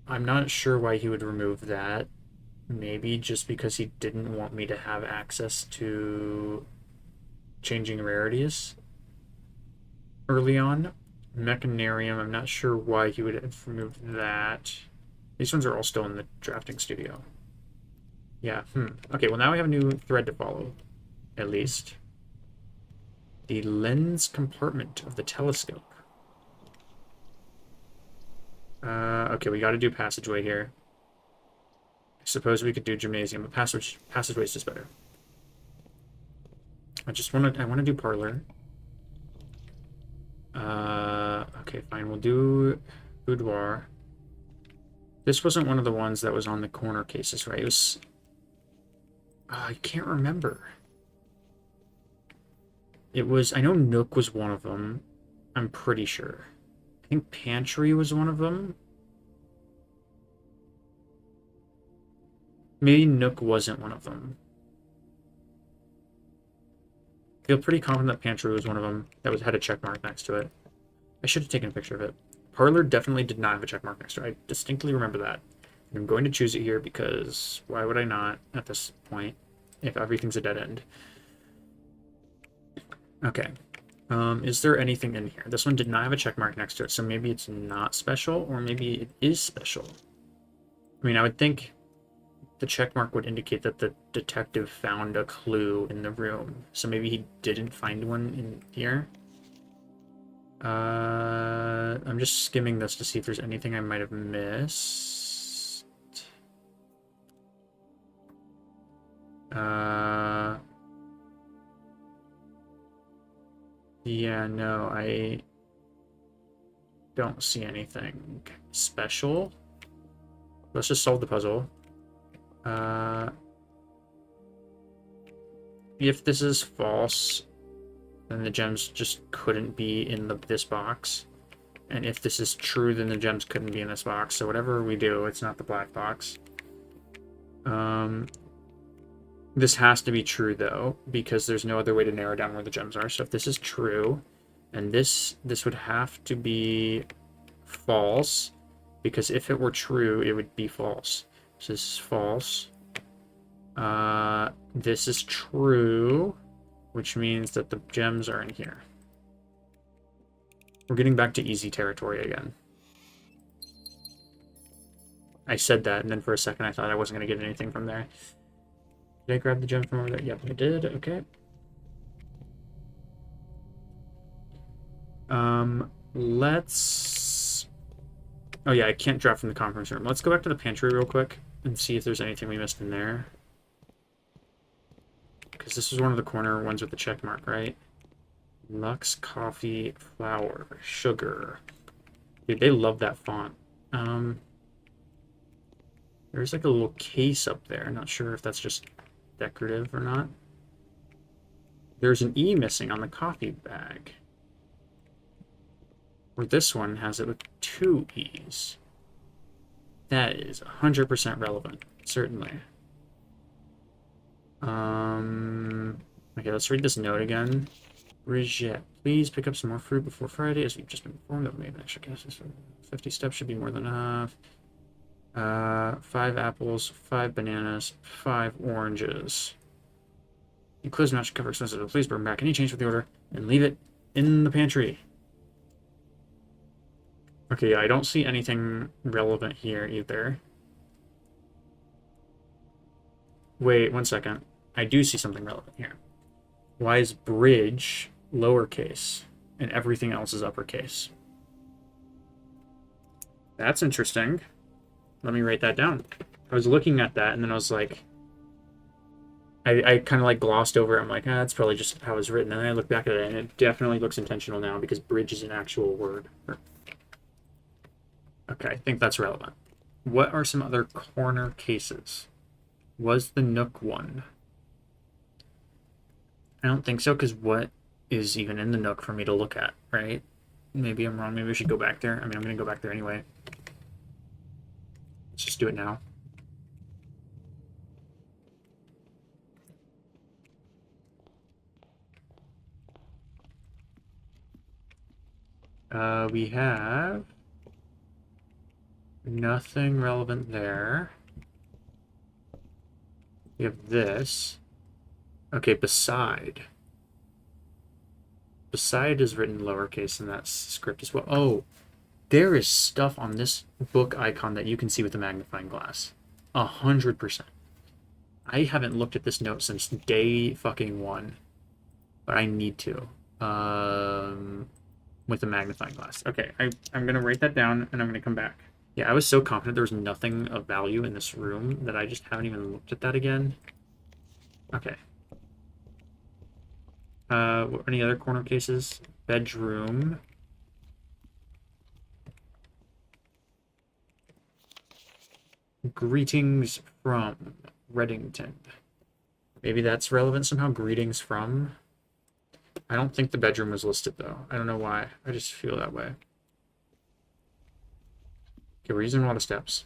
I'm not sure why he would remove that. Maybe just because he didn't want me to have access to changing rarities early on. Mechanarium. I'm not sure why he would have removed that. These ones are all still in the drafting studio. Yeah, Okay, well now we have a new thread to follow, at least. The lens compartment of the telescope. Okay, we gotta do passageway here. I suppose we could do gymnasium, but passageway is just better. I wanna do parlor. Okay, fine, we'll do boudoir. This wasn't one of the ones that was on the corner cases, right? It was... I can't remember. It was... I know Nook was one of them. I'm pretty sure. I think Pantry was one of them. Maybe Nook wasn't one of them. I feel pretty confident that Pantry was one of them that had a check mark next to it. I should have taken a picture of it. Parlor definitely did not have a check mark next to it. I distinctly remember that. And I'm going to choose it here because why would I not at this point if everything's a dead end? Okay. Is there anything in here? This one did not have a check mark next to it, so maybe it's not special, or maybe it is special. I mean, I would think the check mark would indicate that the detective found a clue in the room. So maybe he didn't find one in here. I'm just skimming this to see if there's anything I might have missed. Yeah, no, I don't see anything special. Let's just solve the puzzle. If this is false, then the gems just couldn't be in this box. And if this is true, then the gems couldn't be in this box. So whatever we do, it's not the black box. This has to be true, though, because there's no other way to narrow down where the gems are. So if this is true, and this would have to be false, because if it were true, it would be false. So this is false. This is true, which means that the gems are in here. We're getting back to easy territory again. I said that, and then for a second I thought I wasn't going to get anything from there. Did I grab the gem from over there? Yep, I did. Okay. Let's... Oh yeah, I can't drop from the conference room. Let's go back to the pantry real quick and see if there's anything we missed in there. Because this is one of the corner ones with the check mark, right? Lux Coffee Flour Sugar. Dude, they love that font. There's like a little case up there. Not sure if that's just decorative or not. There's an E missing on the coffee bag. Where this one has it with 2 E's. That is 100% relevant, certainly. Okay, let's read this note again. Brigitte, please pick up some more fruit before Friday, as we've just been informed that we made an extra guess. 50 steps should be more than enough. 5 apples, 5 bananas, 5 oranges. Enclosed match cover expensive. Please bring back any change with the order and leave it in the pantry. Okay, I don't see anything relevant here either. Wait, 1 second. I do see something relevant here. Why is bridge lowercase and everything else is uppercase? That's interesting. Let me write that down. I was looking at that and then I was like, I kind of like glossed over it. I'm like, that's probably just how it's written. And then I look back at it and it definitely looks intentional now because bridge is an actual word. Okay, I think that's relevant. What are some other corner cases? Was the Nook one? I don't think so, because what is even in the Nook for me to look at, right? Maybe I'm wrong. Maybe I should go back there. I mean, I'm going to go back there anyway. Let's just do it now. We have nothing relevant there. We have this. Okay, beside. Beside is written lowercase in that script as well. Oh, there is stuff on this book icon that you can see with the magnifying glass. 100%. I haven't looked at this note since day fucking 1. But I need to. With the magnifying glass. Okay, I'm going to write that down and I'm going to come back. Yeah, I was so confident there was nothing of value in this room that I just haven't even looked at that again. Okay. Any other corner cases? Bedroom. Greetings from Reddington. Maybe that's relevant somehow. Greetings from. I don't think the bedroom was listed, though. I don't know why. I just feel that way. Okay, we're using a lot of steps.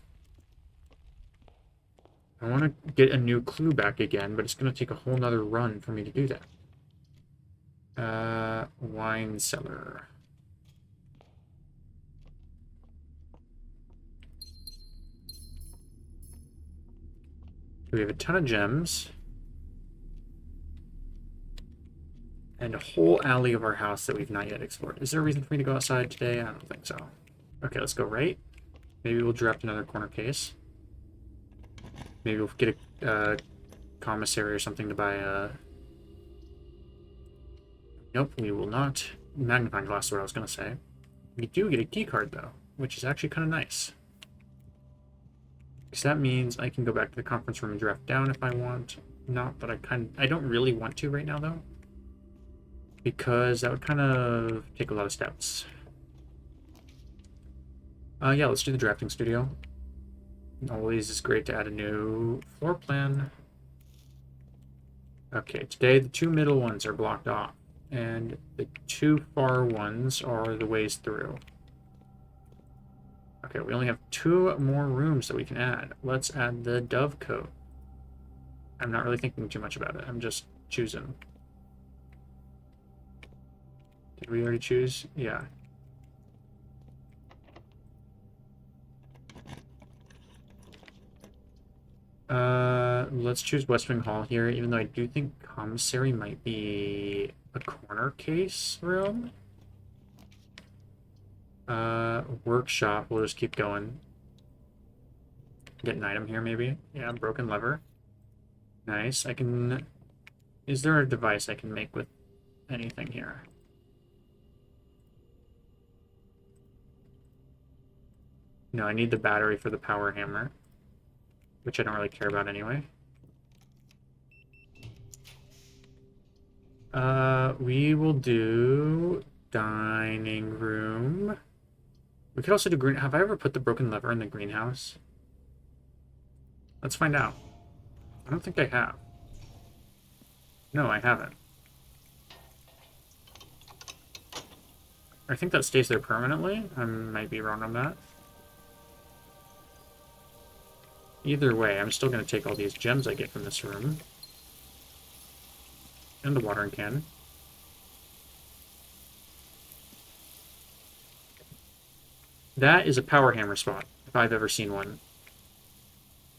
I want to get a new clue back again, but it's going to take a whole nother run for me to do that. Wine cellar. We have a ton of gems. And a whole alley of our house that we've not yet explored. Is there a reason for me to go outside today? I don't think so. Okay, let's go right. Maybe we'll draft another corner case. Maybe we'll get a commissary or something to buy a... Nope, we will not. Magnifying glass is what I was going to say. We do get a key card, though, which is actually kind of nice. Because that means I can go back to the conference room and draft down if I want. Not that I don't really want to right now, though. Because that would kind of take a lot of steps. Yeah, let's do the drafting studio. Always is great to add a new floor plan. Okay, today the two middle ones are blocked off, and the two far ones are the ways through. Okay, we only have 2 more rooms that we can add. Let's add the dove coat. I'm not really thinking too much about it. I'm just choosing. Did we already choose? Yeah. Let's choose West Wing Hall here, even though I do think Commissary might be a corner case room. Workshop, we'll just keep going. Get an item here, maybe? Yeah, broken lever. Nice. I can... Is there a device I can make with anything here? No, I need the battery for the power hammer, which I don't really care about anyway. We will do dining room. We could also do green. Have I ever put the broken lever in the greenhouse? Let's find out. I don't think I have. No, I haven't. I think that stays there permanently. I might be wrong on that. Either way, I'm still going to take all these gems I get from this room. And the watering can. That is a power hammer spot, if I've ever seen one.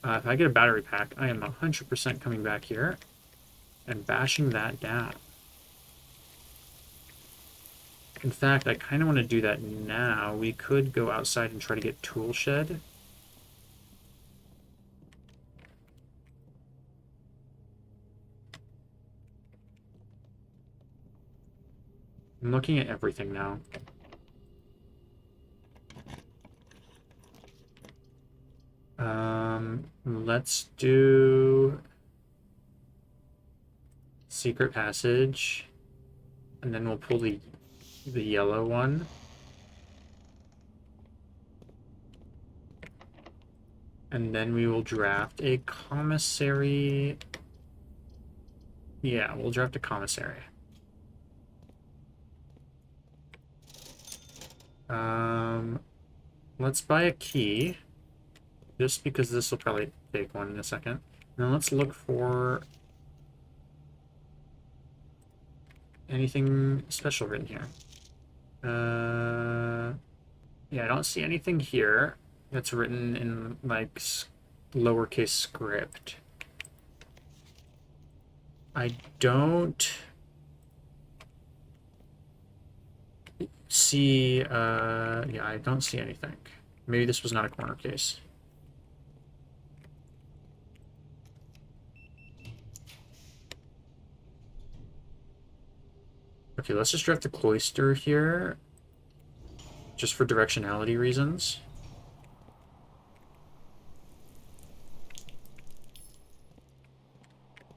If I get a battery pack, I am 100% coming back here and bashing that down. In fact, I kind of want to do that now. We could go outside and try to get tool shed. I'm looking at everything now. Let's do secret passage, and then we'll pull the yellow one. And then we will draft a commissary. Yeah, we'll draft a commissary. Let's buy a key, just because this will probably take one in a second. Now let's look for anything special written here. Yeah, I don't see anything here that's written in, like, lowercase script. I don't see, yeah, I don't see anything. Maybe this was not a corner case. Okay, let's just draft the cloister here, just for directionality reasons.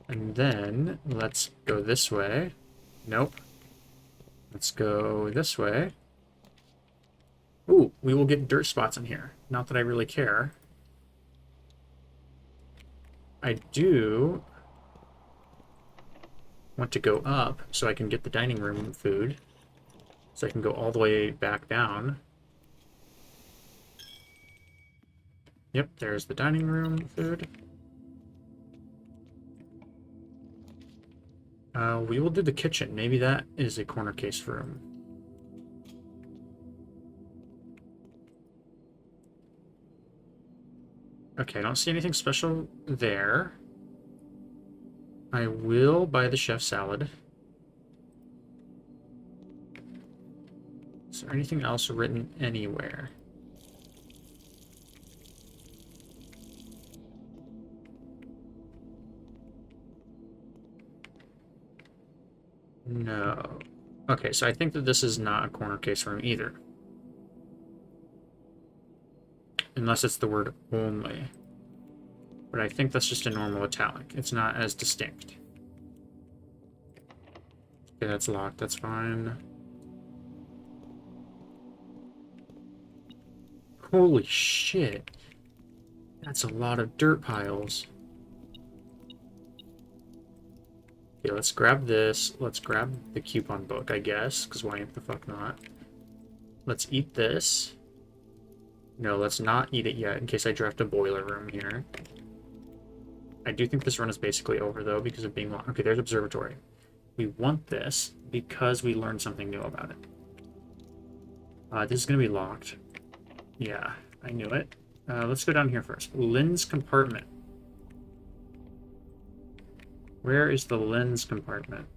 And then, let's go this way. Nope. Let's go this way. Ooh, we will get dirt spots in here. Not that I really care. I do want to go up so I can get the dining room food. So I can go all the way back down. Yep, there's the dining room food. We will do the kitchen. Maybe that is a corner case room. Okay, I don't see anything special there. I will buy the chef salad. Is there anything else written anywhere? No. Okay, so I think that this is not a corner case room either. Unless it's the word only. But I think that's just a normal italic. It's not as distinct. Okay, that's locked. That's fine. Holy shit. That's a lot of dirt piles. Okay, let's grab this. Let's grab the coupon book, I guess, because why the fuck not? Let's eat this. No, let's not eat it yet, in case I draft a boiler room here. I do think this run is basically over, though, because of being locked. Okay, there's observatory. We want this because we learned something new about it. This is going to be locked. Yeah, I knew it. Let's go down here first. Lens compartment. Where is the lens compartment?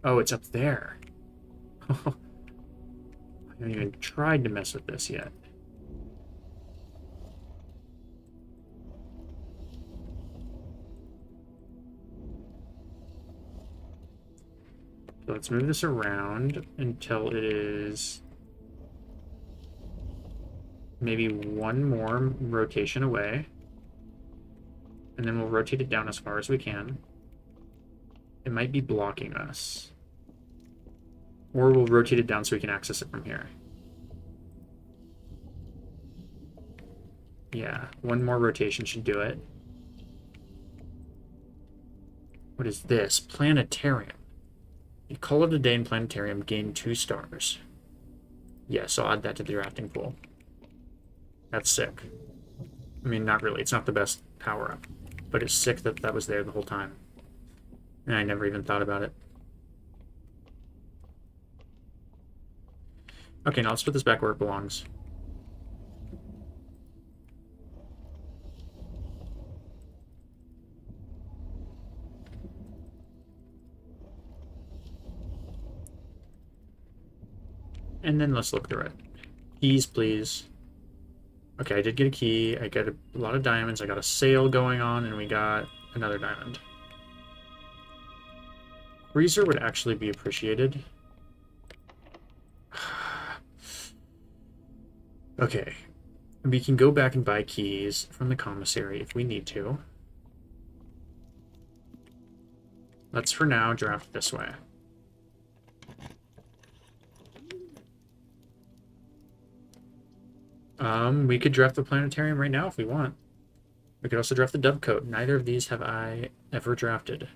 Oh, it's up there. I haven't even tried to mess with this yet. So let's move this around until it is maybe one more rotation away. And then we'll rotate it down as far as we can. It might be blocking us. Or we'll rotate it down so we can access it from here. Yeah, one more rotation should do it. What is this? Planetarium. You call it a day in planetarium, gain 2 stars. Yes, I'll add that to the drafting pool. That's sick. I mean, not really. It's not the best power-up. But it's sick that that was there the whole time. And I never even thought about it. Okay, now let's put this back where it belongs. And then let's look through it. Keys, please. Okay, I did get a key. I got a lot of diamonds. I got a sale going on, and we got another diamond. Freezer would actually be appreciated. Okay. We can go back and buy keys from the commissary if we need to. Let's, for now, draft this way. We could draft the planetarium right now if we want. We could also draft the dovecote. Neither of these have I ever drafted.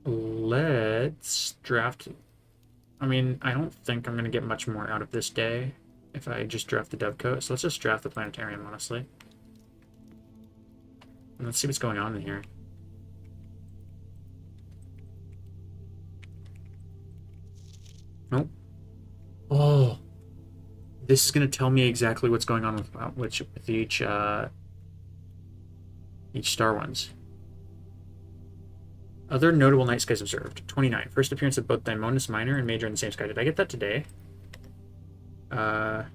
Let's draft... I mean, I don't think I'm going to get much more out of this day if I just draft the dovecote. So let's just draft the planetarium, honestly. And let's see what's going on in here. Nope. Oh. This is going to tell me exactly what's going on with each star ones. Other notable night skies observed. 29. First appearance of both Dimonis Minor and Major in the same sky. Did I get that today? No,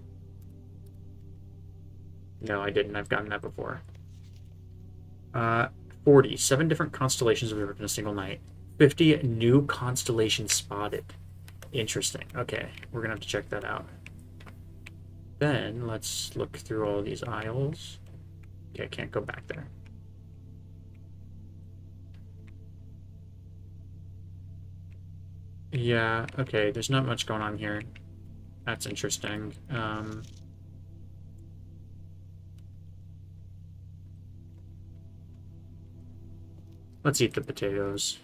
I didn't. I've gotten that before. 40. 7 different constellations observed in a single night. 50 new constellations spotted. Interesting. Okay, we're going to have to check that out. Then let's look through all these aisles. Okay, I can't go back there. Yeah, okay, there's not much going on here. That's interesting. Let's eat the potatoes.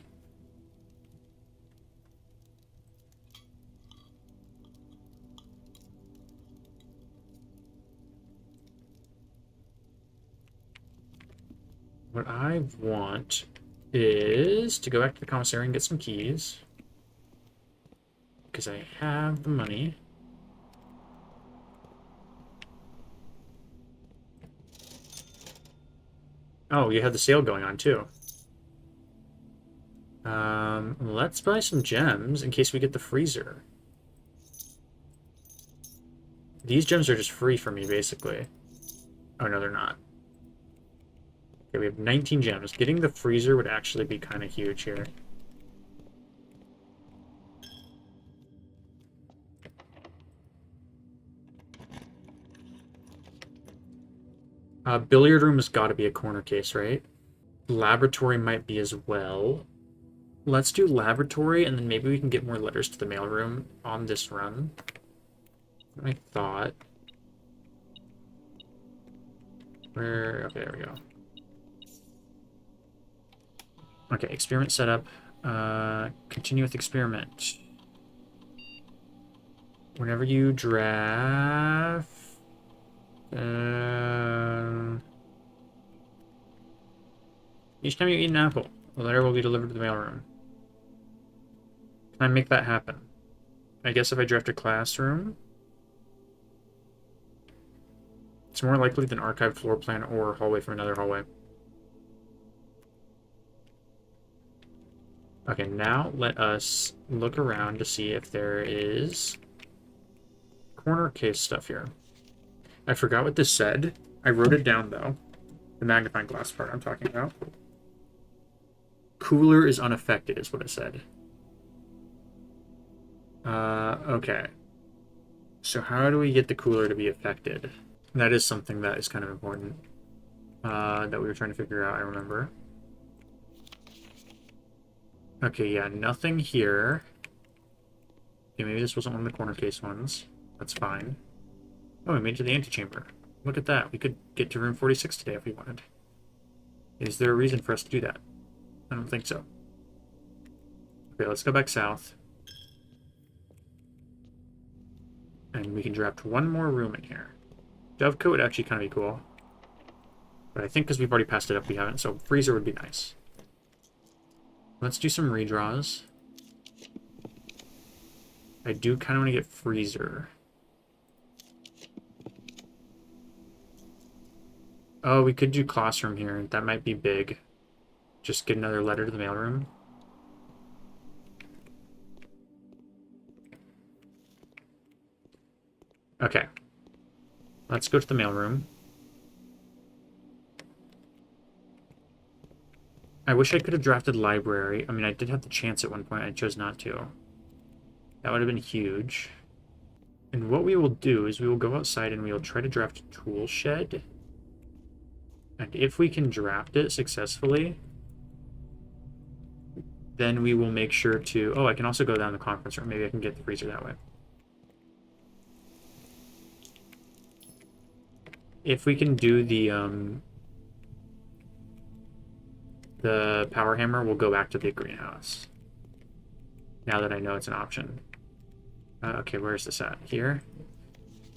What I want is to go back to the commissary and get some keys. Because I have the money. Oh, you have the sale going on too. Let's buy some gems in case we get the freezer. These gems are just free for me, basically. Oh, no, they're not. Okay, we have 19 gems. Getting the freezer would actually be kind of huge here. Billiard room has got to be a corner case, right? Laboratory might be as well. Let's do laboratory, and then maybe we can get more letters to the mailroom on this run. I thought. Where? Okay, there we go. Okay, experiment setup. Continue with experiment. Whenever you draft... each time you eat an apple, a letter will be delivered to the mailroom. Can I make that happen? I guess if I draft a classroom... It's more likely than archived floor plan or hallway from another hallway. Okay, now let us look around to see if there is corner case stuff here. I forgot what this said. I wrote it down, though. The magnifying glass part I'm talking about. Cooler is unaffected, is what it said. Okay. So how do we get the cooler to be affected? That is something that is kind of important. That we were trying to figure out, I remember. Okay, yeah, nothing here. Okay, maybe this wasn't one of the corner case ones. That's fine. Oh, we made it to the antechamber. Look at that. We could get to room 46 today if we wanted. Is there a reason for us to do that? I don't think so. Okay, let's go back south. And we can draft one more room in here. Dovecote would actually kind of be cool. But I think because we've already passed it up, we haven't, so freezer would be nice. Let's do some redraws. I do kind of want to get freezer. Oh, we could do classroom here. That might be big. Just get another letter to the mailroom. Okay. Let's go to the mailroom. I wish I could have drafted library. I mean, I did have the chance at one point. I chose not to. That would have been huge. And what we will do is we will go outside and we will try to draft a tool shed. And if we can draft it successfully, then we will make sure to... Oh, I can also go down the conference room. Maybe I can get the freezer that way. If we can do the power hammer, we'll go back to the greenhouse. Now that I know it's an option. Okay, where's this at? Here?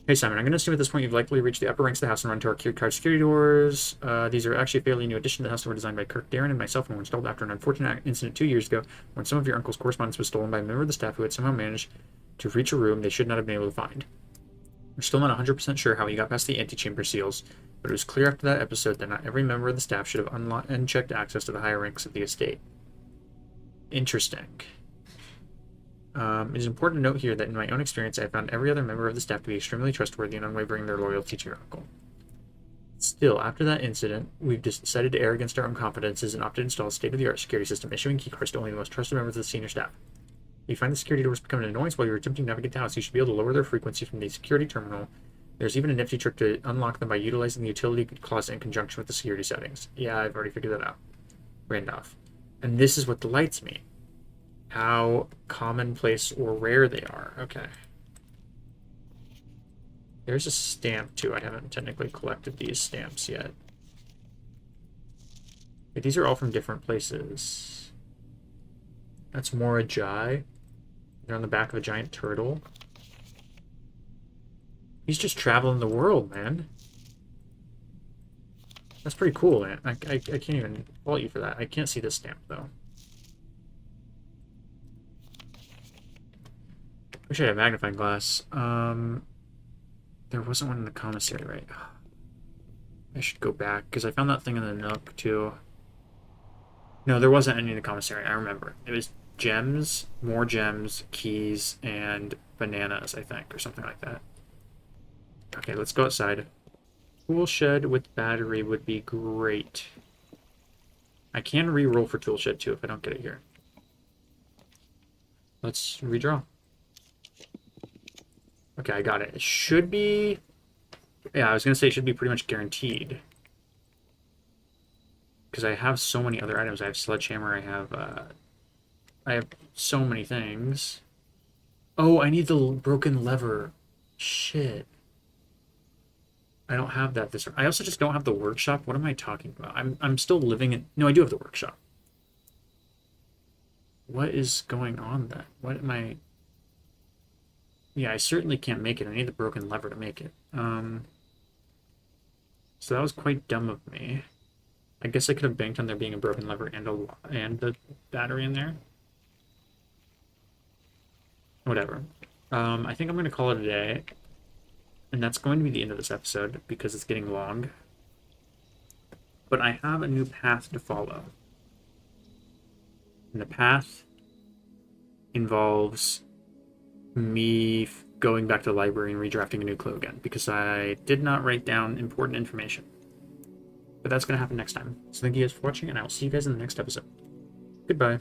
Hey Simon, I'm going to assume at this point you've likely reached the upper ranks of the house and run to our cured card security doors. These are actually a fairly new addition to the house that were designed by Kirk Darren and myself and were installed after an unfortunate incident 2 years ago when some of your uncle's correspondence was stolen by a member of the staff who had somehow managed to reach a room they should not have been able to find. We're still not 100% sure how he got past the antechamber seals, but it was clear after that episode that not every member of the staff should have unchecked access to the higher ranks of the estate. Interesting. It is important to note here that in my own experience, I have found every other member of the staff to be extremely trustworthy and unwavering in their loyalty to your uncle. Still, after that incident, we've decided to err against our own confidences and opted to install a state-of-the-art security system, issuing keycards to only the most trusted members of the senior staff. If you find the security doors become an annoyance while you're attempting to navigate the house, you should be able to lower their frequency from the security terminal. There's even a nifty trick to unlock them by utilizing the utility closet in conjunction with the security settings. Yeah, I've already figured that out. Randolph. And this is what the lights mean. How commonplace or rare they are. Okay. There's a stamp, too. I haven't technically collected these stamps yet. Okay, these are all from different places. That's Morajai. They're on the back of a giant turtle. He's just traveling the world, man. That's pretty cool, man. I can't even fault you for that. I can't see this stamp, though. Wish I had a magnifying glass. There wasn't one in the commissary, right? I should go back, because I found that thing in the Nook, too. No, there wasn't any in the commissary. I remember. It was gems, more gems, keys, and bananas, I think, or something like that. Okay, let's go outside. Tool shed with battery would be great. I can re-roll for tool shed, too, if I don't get it here. Let's redraw. Okay, I got it. It should be... Yeah, I was going to say it should be pretty much guaranteed. because I have so many other items. I have sledgehammer. I have so many things. Oh, I need the broken lever. Shit. I don't have that this. I also just don't have the workshop. What am I talking about? I'm still living in. No, I do have the workshop. What is going on then? What am I? Yeah, I certainly can't make it. I need the broken lever to make it. So that was quite dumb of me. I guess I could have banked on there being a broken lever and the battery in there. Whatever. I think I'm going to call it a day. And that's going to be the end of this episode because it's getting long. But I have a new path to follow. And the path involves me going back to the library and redrafting a new clue again because I did not write down important information. But that's going to happen next time. So thank you guys for watching, and I will see you guys in the next episode. Goodbye.